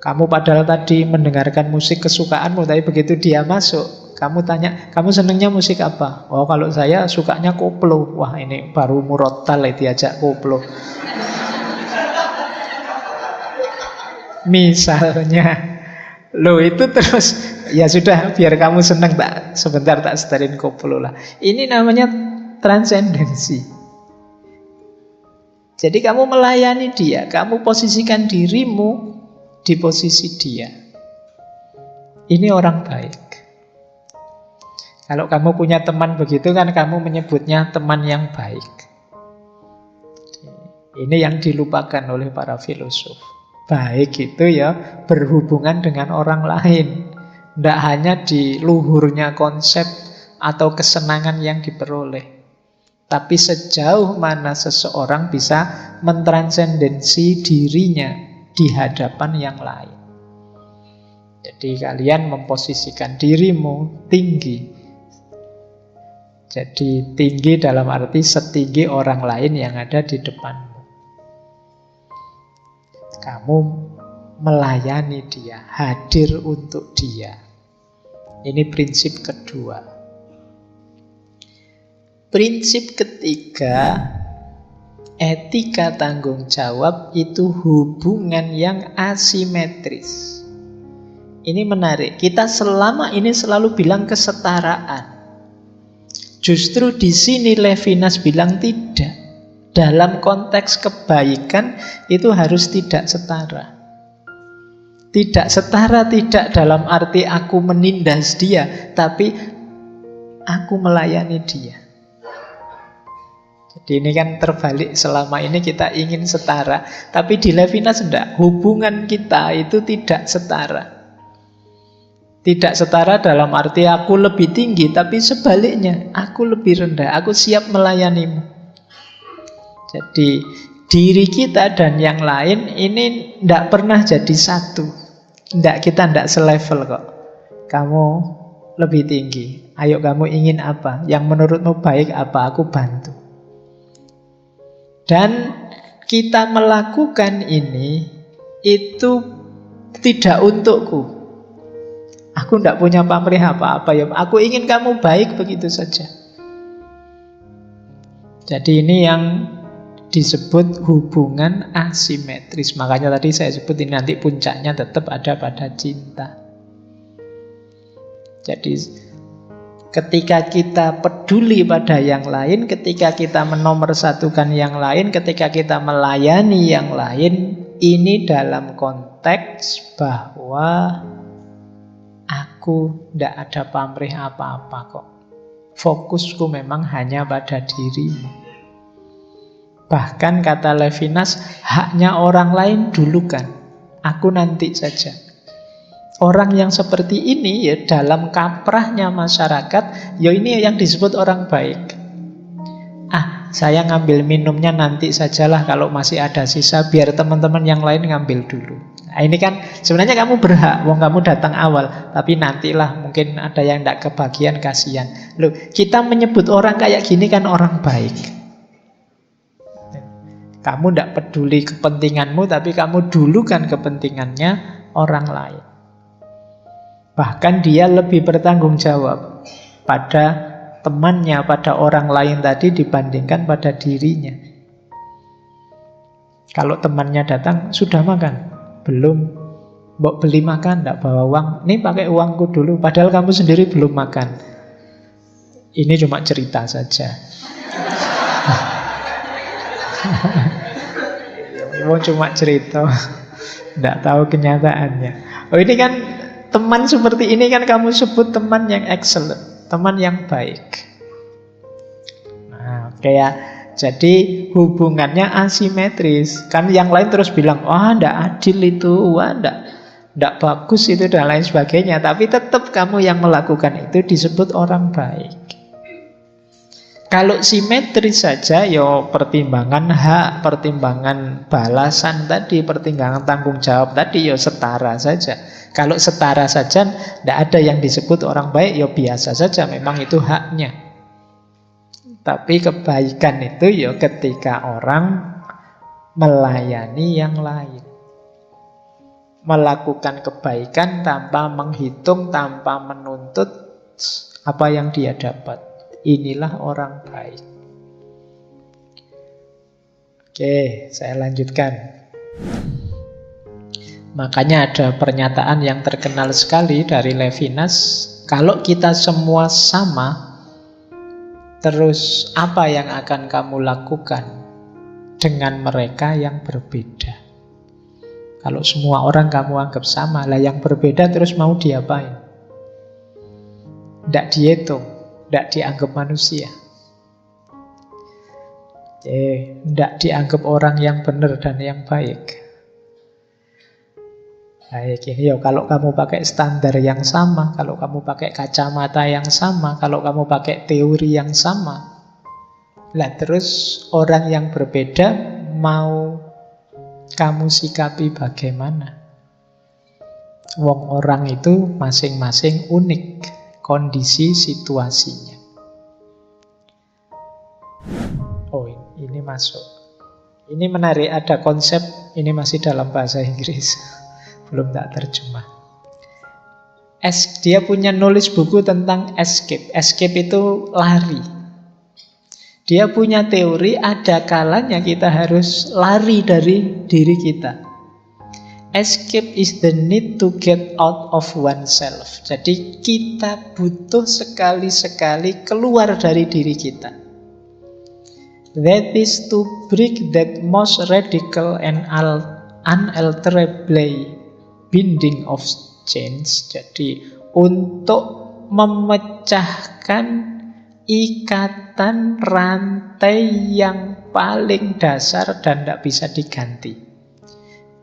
kamu padahal tadi mendengarkan musik kesukaanmu, tapi begitu dia masuk, kamu tanya, kamu senengnya musik apa? Oh kalau saya sukanya koplo. Wah ini baru murotal diajak koplo. Misalnya, loh itu terus, ya sudah biar kamu seneng, tak sebentar tak setelin koplo lah. Ini namanya transendensi. Jadi kamu melayani dia, kamu posisikan dirimu di posisi dia. Ini orang baik. Kalau kamu punya teman begitu kan kamu menyebutnya teman yang baik. Ini yang dilupakan oleh para filosof. Baik itu ya berhubungan dengan orang lain. Tidak hanya di luhurnya konsep atau kesenangan yang diperoleh. Tapi sejauh mana seseorang bisa mentransendensi dirinya di hadapan yang lain. Jadi kalian memposisikan dirimu tinggi. Jadi tinggi dalam arti setinggi orang lain yang ada di depanmu. Kamu melayani dia, hadir untuk dia. Ini prinsip kedua. Prinsip ketiga, etika tanggung jawab itu hubungan yang asimetris. Ini menarik. Kita selama ini selalu bilang kesetaraan. Justru di sini Levinas bilang tidak. Dalam konteks kebaikan itu harus tidak setara. Tidak setara tidak dalam arti aku menindas dia, tapi aku melayani dia. Jadi ini kan terbalik, selama ini kita ingin setara, tapi di Levinas tidak. Hubungan kita itu tidak setara. Tidak setara dalam arti aku lebih tinggi, tapi sebaliknya aku lebih rendah, aku siap melayanimu. Jadi diri kita dan yang lain ini tidak pernah jadi satu. Kita tidak selevel kok. Kamu lebih tinggi, ayo kamu ingin apa? Yang menurutmu baik apa? Aku bantu. Dan kita melakukan ini itu tidak untukku. Aku tidak punya pamrih apa-apa ya. Aku ingin kamu baik begitu saja. Jadi ini yang disebut hubungan asimetris. Makanya tadi saya sebut ini nanti puncaknya tetap ada pada cinta. Jadi ketika kita peduli pada yang lain, ketika kita menomorsatukan yang lain, ketika kita melayani yang lain, ini dalam konteks bahwa aku tidak ada pamrih apa-apa kok. Fokusku memang hanya pada dirimu. Bahkan kata Levinas, haknya orang lain dulukan, aku nanti saja. Orang yang seperti ini ya dalam kaprahnya masyarakat, ya ini yang disebut orang baik. Saya ngambil minumnya nanti sajalah, kalau masih ada sisa biar teman-teman yang lain ngambil dulu. Nah, ini kan sebenarnya kamu berhak, wong kamu datang awal, tapi nantilah mungkin ada yang tidak kebagian, kasihan. Loh, kita menyebut orang kayak gini kan orang baik. Kamu tidak peduli kepentinganmu, tapi kamu dulukan kepentingannya orang lain. Bahkan dia lebih bertanggung jawab pada temannya, pada orang lain tadi dibandingkan pada dirinya. Kalau temannya datang, sudah makan? Belum. Mbok beli makan, ndak bawa uang. Ini pakai uangku dulu, padahal kamu sendiri belum makan. Ini cuma cerita saja. Mau cuma cerita, ndak tahu kenyataannya. Oh, ini kan teman seperti ini kan kamu sebut teman yang excellent, teman yang baik. Nah, kayak jadi hubungannya asimetris. Kan yang lain terus bilang, wah ndak adil itu, wah ndak bagus itu dan lain sebagainya. Tapi tetap kamu yang melakukan itu disebut orang baik. Kalau simetris saja, yo pertimbangan hak, pertimbangan balasan tadi, pertimbangan tanggung jawab tadi, yo setara saja. Kalau setara saja, tidak ada yang disebut orang baik, yo biasa saja, memang itu haknya. Tapi kebaikan itu yo ketika orang melayani yang lain, melakukan kebaikan tanpa menghitung, tanpa menuntut apa yang dia dapat. Inilah orang baik. Oke, saya lanjutkan. Makanya ada pernyataan yang terkenal sekali dari Levinas. Kalau kita semua sama, terus apa yang akan kamu lakukan dengan mereka yang berbeda? Kalau semua orang kamu anggap sama, lah yang berbeda terus mau diapain? Tidak dihitung, tidak dianggap manusia. Tidak dianggap orang yang benar dan yang baik. Baik, ini ya kalau kamu pakai standar yang sama, kalau kamu pakai kacamata yang sama, kalau kamu pakai teori yang sama, lah terus orang yang berbeda mau kamu sikapi bagaimana? Wong orang itu masing-masing unik kondisi situasinya. Oh, ini masuk. Ini menarik, ada konsep, ini masih dalam bahasa Inggris. Belum tak terjemah. Dia punya nulis buku tentang escape. Escape itu lari. Dia punya teori ada kalanya kita harus lari dari diri kita. Escape is the need to get out of oneself. Jadi kita butuh sekali-sekali keluar dari diri kita. That is to break that most radical and unalterable binding of change. Jadi untuk memecahkan ikatan rantai yang paling dasar dan tidak bisa diganti.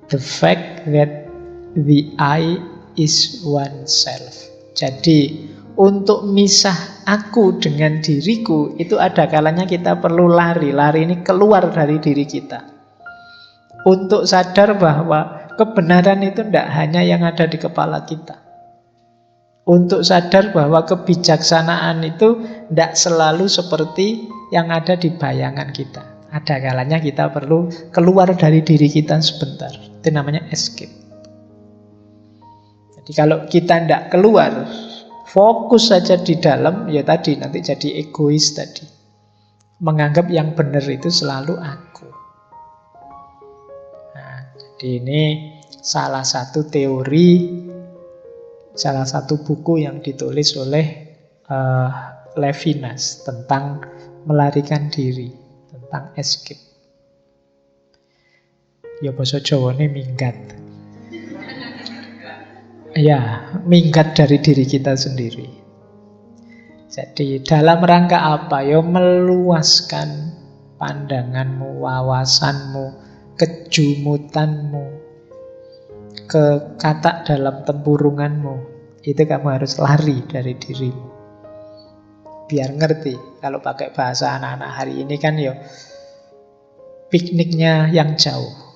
The fact that the I is oneself. Jadi untuk misah aku dengan diriku itu ada kalanya kita perlu lari. Lari ini keluar dari diri kita. Untuk sadar bahwa kebenaran itu tidak hanya yang ada di kepala kita. Untuk sadar bahwa kebijaksanaan itu tidak selalu seperti yang ada di bayangan kita. Ada kalanya kita perlu keluar dari diri kita sebentar. Itu namanya escape. Jadi kalau kita tidak keluar, fokus saja di dalam, ya tadi nanti jadi egois tadi. Menganggap yang benar itu selalu aku. Jadi ini salah satu teori, salah satu buku yang ditulis oleh Levinas tentang melarikan diri, tentang escape. Ya basa Jawane minggat. Ya, minggat dari diri kita sendiri. Jadi dalam rangka apa? Ya meluaskan pandanganmu, wawasanmu, kejumutanmu, kekatak dalam tempurunganmu. Itu kamu harus lari dari dirimu. Biar ngerti. Kalau pakai bahasa anak-anak hari ini kan ya pikniknya yang jauh.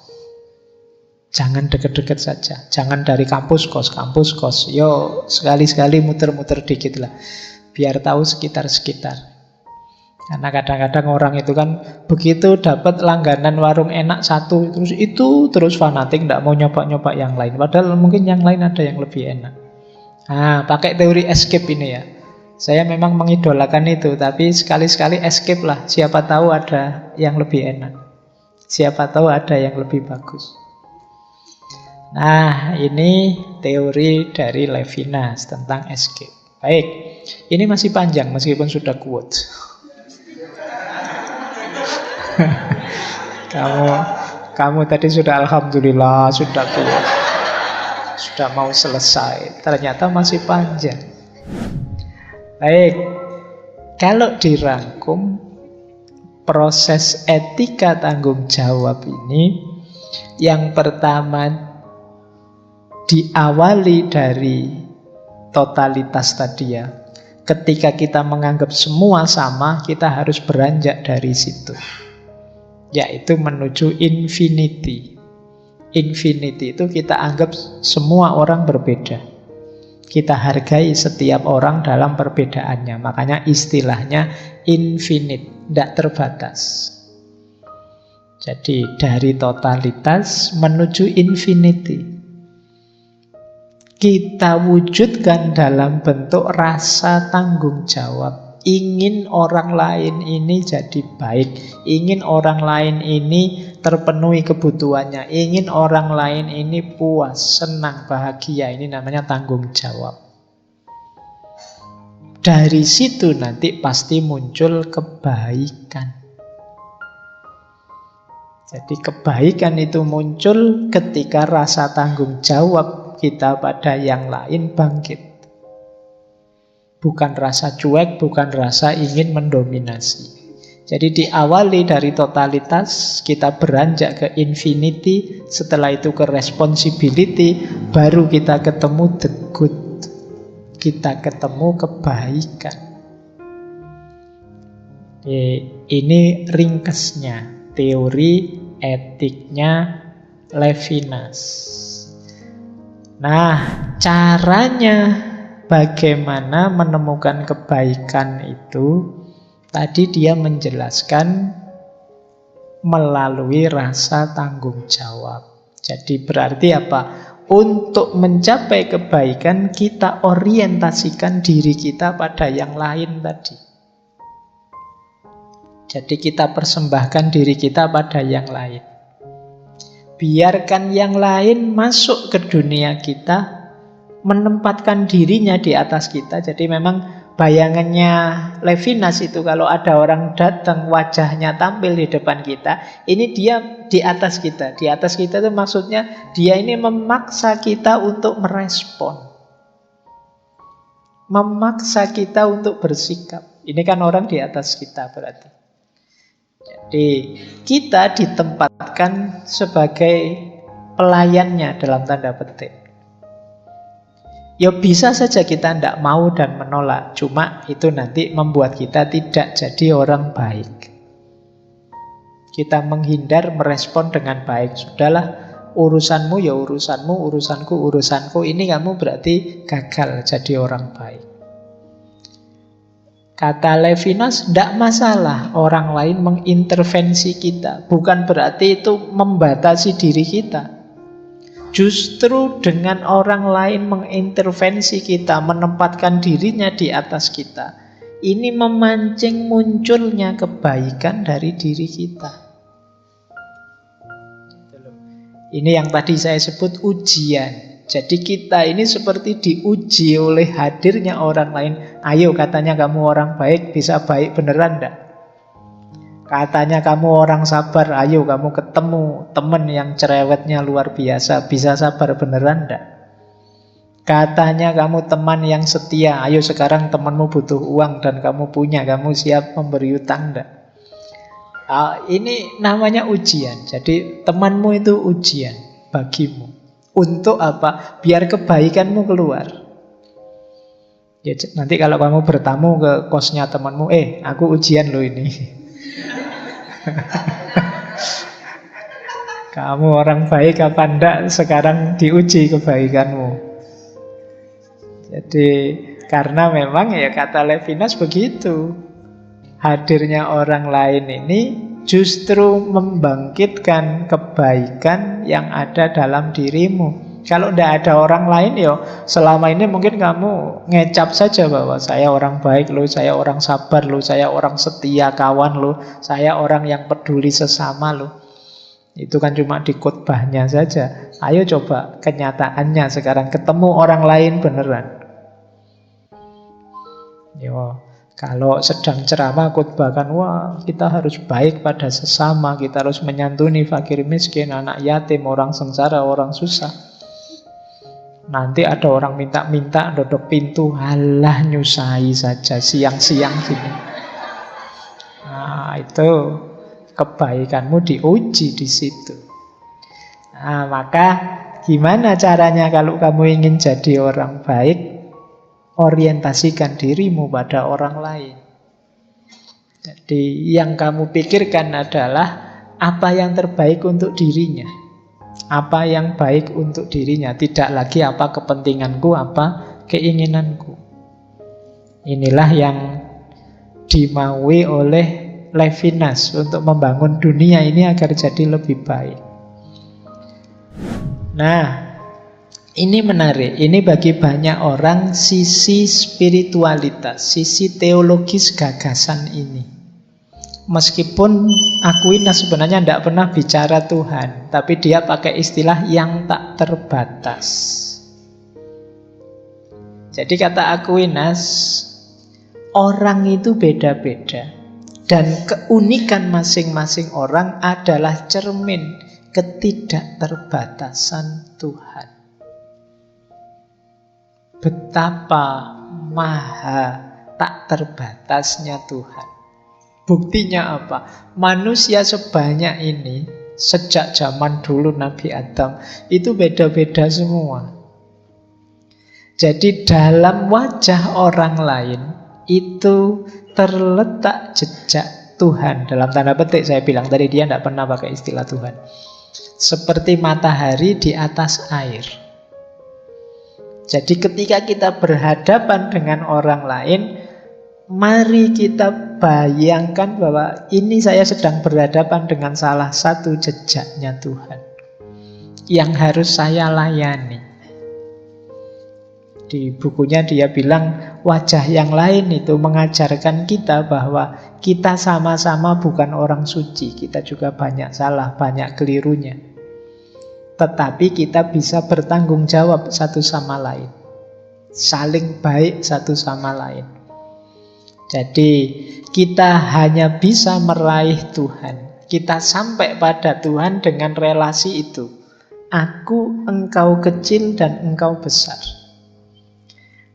Jangan deket-deket saja. Jangan dari kampus kos. Yo sekali-sekali muter-muter dikit lah. Biar tahu sekitar-sekitar. Karena kadang-kadang orang itu kan begitu dapat langganan warung enak satu, terus fanatik, tidak mau nyoba-nyoba yang lain. Padahal mungkin yang lain ada yang lebih enak. Pakai teori escape ini ya. Saya memang mengidolakan itu, tapi sekali-sekali escape lah. Siapa tahu ada yang lebih enak. Siapa tahu ada yang lebih bagus. Nah, ini teori dari Levinas tentang escape. Baik, ini masih panjang meskipun sudah quote. Kamu kamu tadi sudah alhamdulillah, sudah quote, sudah mau selesai. Ternyata masih panjang. Baik, kalau dirangkum, proses etika tanggung jawab ini yang pertama diawali dari totalitas tadi ya. Ketika kita menganggap semua sama, kita harus beranjak dari situ, yaitu menuju infinity. Infinity itu kita anggap semua orang berbeda. Kita hargai setiap orang dalam perbedaannya. Makanya istilahnya infinite, tidak terbatas. Jadi dari totalitas menuju infinity. Kita wujudkan dalam bentuk rasa tanggung jawab. Ingin orang lain ini jadi baik. Ingin orang lain ini terpenuhi kebutuhannya. Ingin orang lain ini puas, senang, bahagia. Ini namanya tanggung jawab. Dari situ nanti pasti muncul kebaikan. Jadi kebaikan itu muncul ketika rasa tanggung jawab kita pada yang lain bangkit. Bukan rasa cuek, bukan rasa ingin mendominasi. Jadi diawali dari totalitas, kita beranjak ke infinity, setelah itu ke responsibility, baru kita ketemu the good. Kita ketemu kebaikan. Ini ringkasnya teori etiknya Levinas. Nah, caranya bagaimana menemukan kebaikan itu, tadi dia menjelaskan melalui rasa tanggung jawab. Jadi berarti apa? Untuk mencapai kebaikan, kita orientasikan diri kita pada yang lain tadi. Jadi kita persembahkan diri kita pada yang lain. Biarkan yang lain masuk ke dunia kita, menempatkan dirinya di atas kita. Jadi memang bayangannya Levinas itu kalau ada orang datang wajahnya tampil di depan kita, ini dia di atas kita. Di atas kita itu maksudnya dia ini memaksa kita untuk merespon. Memaksa kita untuk bersikap. Ini kan orang di atas kita berarti. Jadi kita ditempatkan sebagai pelayannya dalam tanda petik. Ya bisa saja kita tidak mau dan menolak. Cuma itu nanti membuat kita tidak jadi orang baik. Kita menghindar merespon dengan baik. Sudahlah, urusanmu ya urusanmu, urusanku urusanku. Ini kamu berarti gagal jadi orang baik. Kata Levinas, tidak masalah orang lain mengintervensi kita. Bukan berarti itu membatasi diri kita. Justru dengan orang lain mengintervensi kita, menempatkan dirinya di atas kita, ini memancing munculnya kebaikan dari diri kita. Ini yang tadi saya sebut ujian. Jadi kita ini seperti diuji oleh hadirnya orang lain. Ayo katanya kamu orang baik, bisa baik beneran enggak? Katanya kamu orang sabar, ayo kamu ketemu teman yang cerewetnya luar biasa, bisa sabar beneran enggak? Katanya kamu teman yang setia, ayo sekarang temanmu butuh uang dan kamu punya, kamu siap memberi utang enggak? Ini namanya ujian. Jadi temanmu itu ujian bagimu. Untuk apa? Biar kebaikanmu keluar. Ya, nanti kalau kamu bertamu ke kosnya temanmu, aku ujian loh ini. Kamu orang baik apa enggak, sekarang diuji kebaikanmu. Jadi karena memang ya kata Levinas begitu. Hadirnya orang lain ini justru membangkitkan kebaikan yang ada dalam dirimu. Kalau tidak ada orang lain, ya selama ini mungkin kamu ngecap saja bahwa saya orang baik loh, saya orang sabar loh, saya orang setia kawan loh, saya orang yang peduli sesama loh. Itu kan cuma di khotbahnya saja. Ayo coba kenyataannya sekarang ketemu orang lain beneran. Yo, kalau sedang ceramah khotbah kan, wah kita harus baik pada sesama, kita harus menyantuni fakir miskin, anak yatim, orang sengsara, orang susah. Nanti ada orang minta-minta dodok pintu, halah nyusahi saja siang-siang gini. Nah, itu kebaikanmu diuji di situ. Nah, maka gimana caranya kalau kamu ingin jadi orang baik? Orientasikan dirimu pada orang lain. Jadi yang kamu pikirkan adalah apa yang terbaik untuk dirinya. Apa yang baik untuk dirinya. Tidak lagi apa kepentinganku, apa keinginanku. Inilah yang dimaui oleh Levinas untuk membangun dunia ini agar jadi lebih baik. Nah, ini menarik. Ini bagi banyak orang sisi spiritualitas, sisi teologis gagasan ini. Meskipun Aquinas sebenarnya tidak pernah bicara Tuhan, tapi dia pakai istilah yang tak terbatas. Jadi kata Aquinas, orang itu beda-beda, dan keunikan masing-masing orang adalah cermin ketidakterbatasan Tuhan. Betapa maha tak terbatasnya Tuhan. Buktinya apa? Manusia sebanyak ini, sejak zaman dulu Nabi Adam, itu beda-beda semua. Jadi dalam wajah orang lain itu terletak jejak Tuhan. Dalam tanda petik saya bilang tadi, dia tidak pernah pakai istilah Tuhan. Seperti matahari di atas air. Jadi ketika kita berhadapan dengan orang lain, mari kita bayangkan bahwa ini saya sedang berhadapan dengan salah satu jejaknya Tuhan yang harus saya layani. Di bukunya dia bilang wajah yang lain itu mengajarkan kita bahwa kita sama-sama bukan orang suci. Kita juga banyak salah, banyak kelirunya. Tetapi kita bisa bertanggung jawab satu sama lain, saling baik satu sama lain. Jadi kita hanya bisa meraih Tuhan, kita sampai pada Tuhan dengan relasi itu. Aku, engkau kecil dan engkau besar.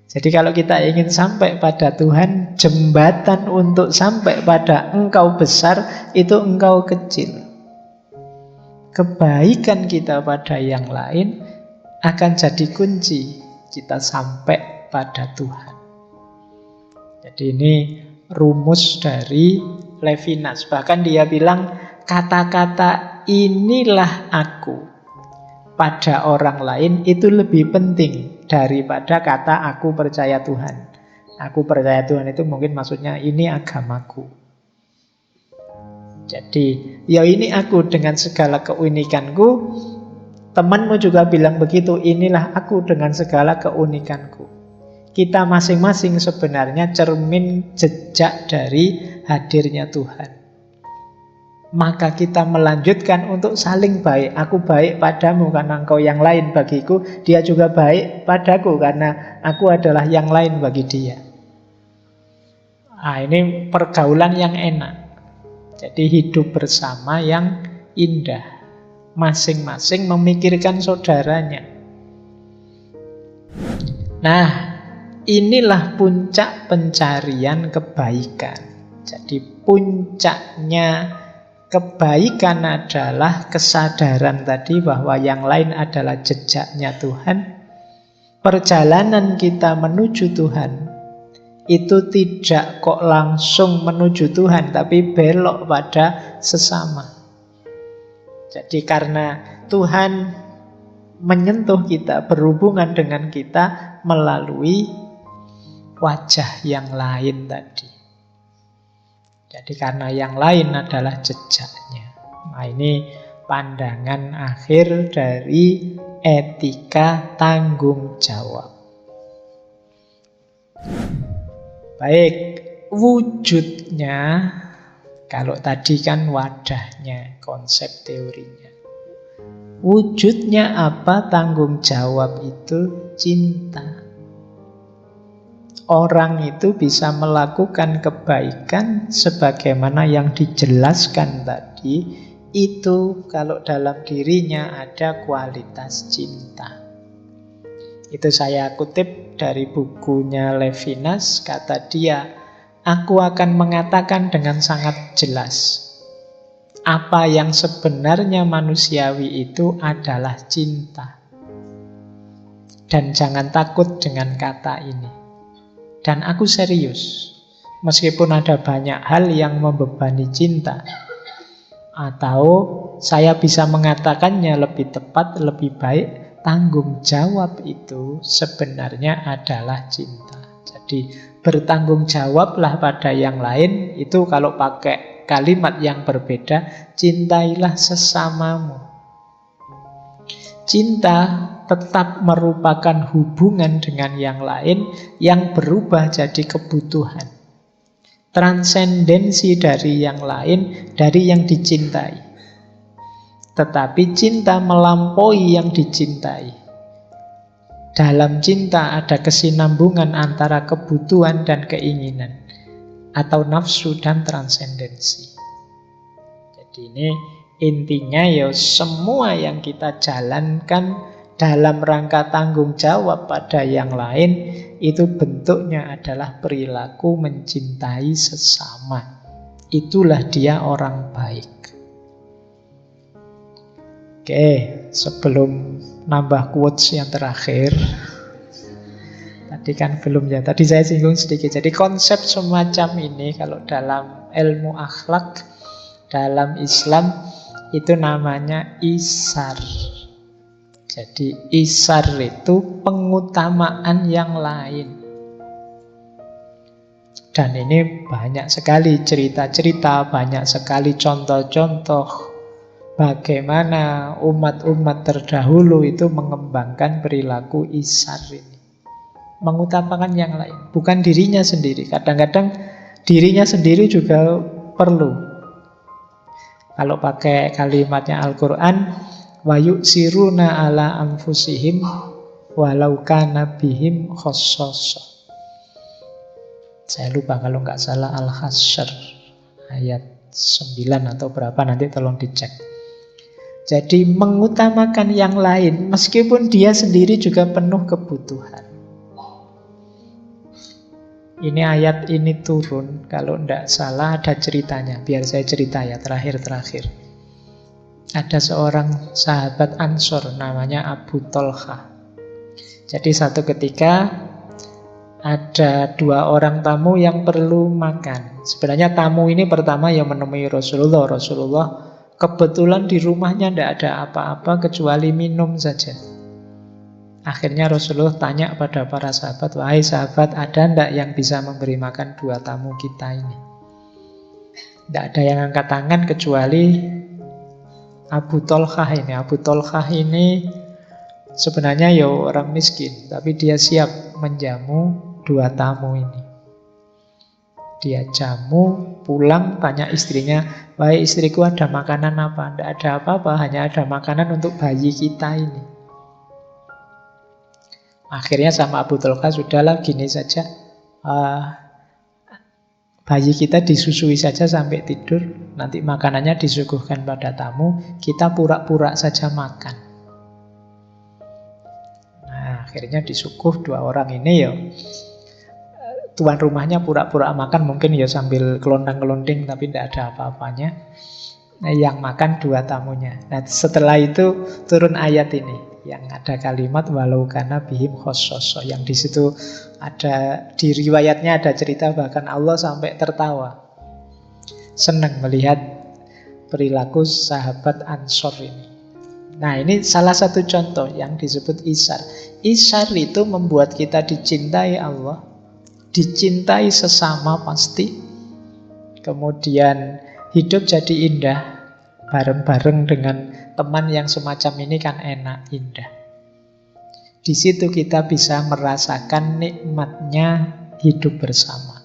Jadi kalau kita ingin sampai pada Tuhan, jembatan untuk sampai pada engkau besar itu engkau kecil. Kebaikan kita pada yang lain akan jadi kunci kita sampai pada Tuhan. Jadi ini rumus dari Levinas. Bahkan dia bilang kata-kata inilah aku pada orang lain itu lebih penting daripada kata aku percaya Tuhan. Aku percaya Tuhan itu mungkin maksudnya ini agamaku. Jadi ya ini aku dengan segala keunikanku. Temanmu juga bilang begitu, inilah aku dengan segala keunikanku. Kita masing-masing sebenarnya cermin jejak dari hadirnya Tuhan. Maka kita melanjutkan untuk saling baik. Aku baik padamu karena engkau yang lain bagiku. Dia juga baik padaku karena aku adalah yang lain bagi dia. Nah, ini pergaulan yang enak. Jadi hidup bersama yang indah. Masing-masing memikirkan saudaranya. Nah, inilah puncak pencarian kebaikan. Jadi puncaknya kebaikan adalah kesadaran tadi bahwa yang lain adalah jejaknya Tuhan. Perjalanan kita menuju Tuhan itu tidak kok langsung menuju Tuhan, tapi belok pada sesama. Jadi karena Tuhan menyentuh kita, berhubungan dengan kita melalui wajah yang lain tadi. Jadi karena yang lain adalah jejaknya. Nah, ini pandangan akhir dari etika tanggung jawab. Baik, wujudnya Kalau tadi kan wadahnya, konsep teorinya. Wujudnya apa tanggung jawab itu? Cinta. Orang itu bisa melakukan kebaikan sebagaimana yang dijelaskan tadi, itu kalau dalam dirinya ada kualitas cinta. Itu saya kutip dari bukunya Levinas, kata dia, aku akan mengatakan dengan sangat jelas, apa yang sebenarnya manusiawi itu adalah cinta. Dan jangan takut dengan kata ini. Dan aku serius, meskipun ada banyak hal yang membebani cinta, atau saya bisa mengatakannya lebih tepat, lebih baik, tanggung jawab itu sebenarnya adalah cinta. Jadi bertanggung jawablah pada yang lain, itu kalau pakai kalimat yang berbeda, cintailah sesamamu. Cinta tetap merupakan hubungan dengan yang lain yang berubah jadi kebutuhan. Transendensi dari yang lain, dari yang dicintai. Tetapi cinta melampaui yang dicintai. Dalam cinta ada kesinambungan antara kebutuhan dan keinginan, atau nafsu dan transendensi. Jadi ini intinya ya, semua yang kita jalankan dalam rangka tanggung jawab pada yang lain, itu bentuknya adalah perilaku mencintai sesama. Itulah dia orang baik. Oke, sebelum nambah quotes yang terakhir, tadi kan belum ya, tadi saya singgung sedikit. Jadi konsep semacam ini kalau dalam ilmu akhlak, dalam Islam, itu namanya isar. Jadi isar itu pengutamaan yang lain. Dan ini banyak sekali cerita-cerita, banyak sekali contoh-contoh bagaimana umat-umat terdahulu itu mengembangkan perilaku isar ini. Mengutamakan yang lain, bukan dirinya sendiri. Kadang-kadang dirinya sendiri juga perlu. Kalau pakai kalimatnya Al-Quran, wa yu'siruna ala anfusihim walau kana bihim khassasah. Saya lupa kalau nggak salah Al-Hasyr ayat 9 atau berapa, nanti tolong dicek. Jadi mengutamakan yang lain meskipun dia sendiri juga penuh kebutuhan. Ini ayat ini turun, kalau nggak salah ada ceritanya. Biar saya cerita ya, terakhir-terakhir. Ada seorang sahabat Ansor namanya Abu Tolha. Jadi satu ketika ada dua orang tamu yang perlu makan. Sebenarnya tamu ini pertama yang menemui Rasulullah. Rasulullah kebetulan di rumahnya tidak ada apa-apa kecuali minum saja. Akhirnya Rasulullah tanya pada para sahabat, wahai sahabat, ada ndak yang bisa memberi makan dua tamu kita ini? Tidak ada yang angkat tangan kecuali Abu Tolha ini. Abu Tolha ini sebenarnya ya orang miskin, tapi dia siap menjamu dua tamu ini. Dia jamu, pulang, tanya istrinya, wahai istriku, ada makanan apa? Tidak ada apa-apa, hanya ada makanan untuk bayi kita ini. Akhirnya sama Abu Tolha, sudahlah gini saja, bayi kita disusui saja sampai tidur, nanti makanannya disuguhkan pada tamu, kita pura-pura saja makan. Nah, akhirnya disuguh dua orang ini ya. Tuan rumahnya pura-pura makan, mungkin ya sambil kelondang-kelonding, tapi tidak ada apa-apanya. Nah, yang makan dua tamunya. Nah, setelah itu turun ayat ini, yang ada kalimat walau kana bihim khossoso, yang di situ ada, di riwayatnya ada cerita bahkan Allah sampai tertawa, senang melihat perilaku sahabat Ansor ini. Nah, ini salah satu contoh yang disebut isar. Isar itu membuat kita dicintai Allah, dicintai sesama pasti, kemudian hidup jadi indah. Bareng-bareng dengan teman yang semacam ini kan enak, indah. Di situ kita bisa merasakan nikmatnya hidup bersama.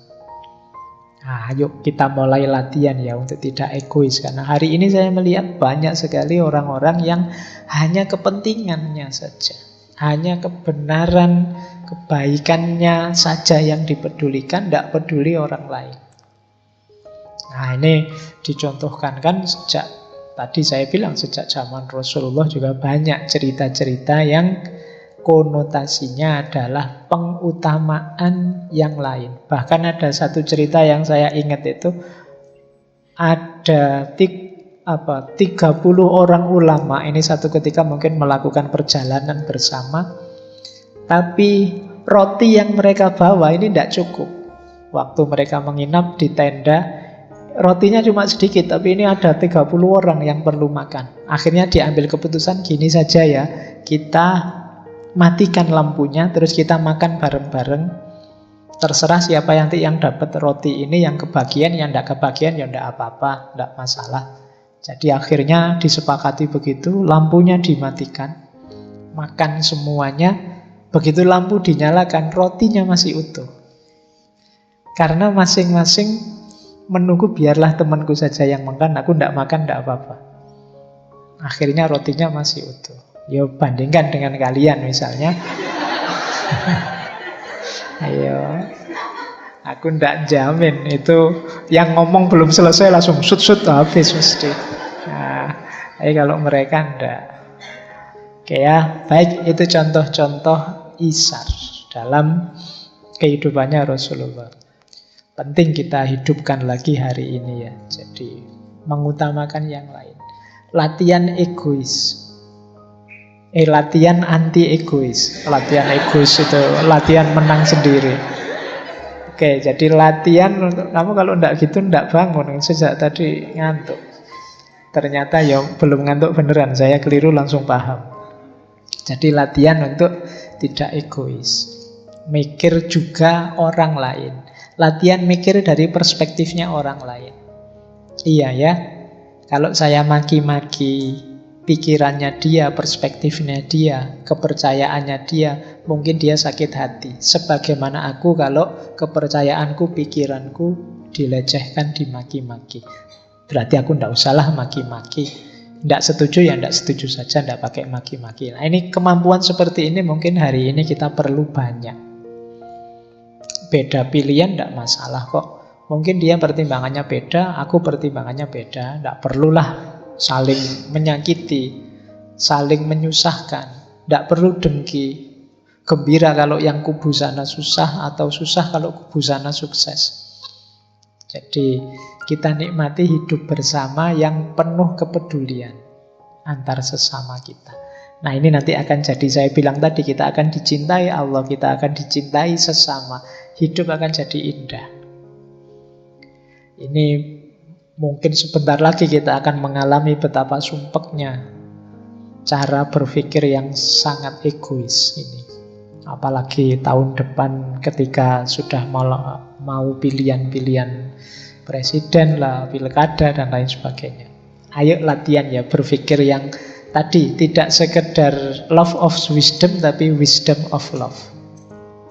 Nah, yuk kita mulai latihan ya untuk tidak egois. Karena hari ini saya melihat banyak sekali orang-orang yang hanya kepentingannya saja. Hanya kebenaran, kebaikannya saja yang dipedulikan, tidak peduli orang lain. Nah, ini dicontohkan kan sejak, tadi saya bilang sejak zaman Rasulullah juga banyak cerita-cerita yang konotasinya adalah pengutamaan yang lain. Bahkan ada satu cerita yang saya ingat itu, ada 30 orang ulama ini satu ketika mungkin melakukan perjalanan bersama, tapi roti yang mereka bawa ini tidak cukup. Waktu mereka menginap di tenda, rotinya cuma sedikit, tapi ini ada 30 orang yang perlu makan. Akhirnya diambil keputusan, gini saja ya, kita matikan lampunya, terus kita makan bareng-bareng. Terserah siapa yang dapat roti ini, yang kebagian, yang tidak kebagian, ya tidak apa-apa, tidak masalah. Jadi akhirnya disepakati begitu, lampunya dimatikan, makan semuanya. Begitu lampu dinyalakan, rotinya masih utuh. Karena masing-masing menunggu, biarlah temanku saja yang makan, aku tidak makan, tidak apa-apa. Akhirnya rotinya masih utuh. Ya bandingkan dengan kalian misalnya. Ayo, aku ndak jamin itu yang ngomong belum selesai langsung sut-sut habis mesti. Nah, kalau mereka ndak. Oke ya, baik, itu contoh-contoh isar dalam kehidupannya Rasulullah. Penting kita hidupkan lagi hari ini ya. Jadi mengutamakan yang lain. Latihan egois. Latihan anti-egois. Latihan egois itu latihan menang sendiri. Oke, jadi latihan untuk kamu kalau ndak gitu ndak bangun. Sejak tadi ngantuk. Ternyata ya belum ngantuk beneran. Saya keliru langsung paham. Jadi latihan untuk tidak egois. Mikir juga orang lain. Latihan mikir dari perspektifnya orang lain. Iya ya. Kalau saya maki-maki pikirannya dia, perspektifnya dia, kepercayaannya dia, mungkin dia sakit hati. Sebagaimana aku kalau kepercayaanku, pikiranku dilecehkan, dimaki-maki. Berarti aku tidak usahlah maki-maki. Tidak setuju ya tidak setuju saja, tidak pakai maki-maki. Nah, ini kemampuan seperti ini mungkin hari ini kita perlu banyak. Beda pilihan tidak masalah kok. Mungkin dia pertimbangannya beda, aku pertimbangannya beda. Tidak perlulah saling menyakiti, saling menyusahkan. Tidak perlu dengki. Gembira kalau yang kubu sana susah, atau susah kalau kubu sana sukses. Jadi kita nikmati hidup bersama yang penuh kepedulian antar sesama kita. Nah, ini nanti akan jadi, saya bilang tadi, kita akan dicintai Allah, kita akan dicintai sesama. Hidup akan jadi indah. Ini mungkin sebentar lagi kita akan mengalami betapa sumpeknya cara berpikir yang sangat egois ini. Apalagi tahun depan ketika sudah mau pilihan-pilihan presiden lah, pilkada dan lain sebagainya. Ayo latihan ya berpikir yang tadi, tidak sekedar love of wisdom tapi wisdom of love.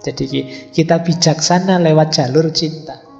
Jadi kita bijaksana lewat jalur cinta.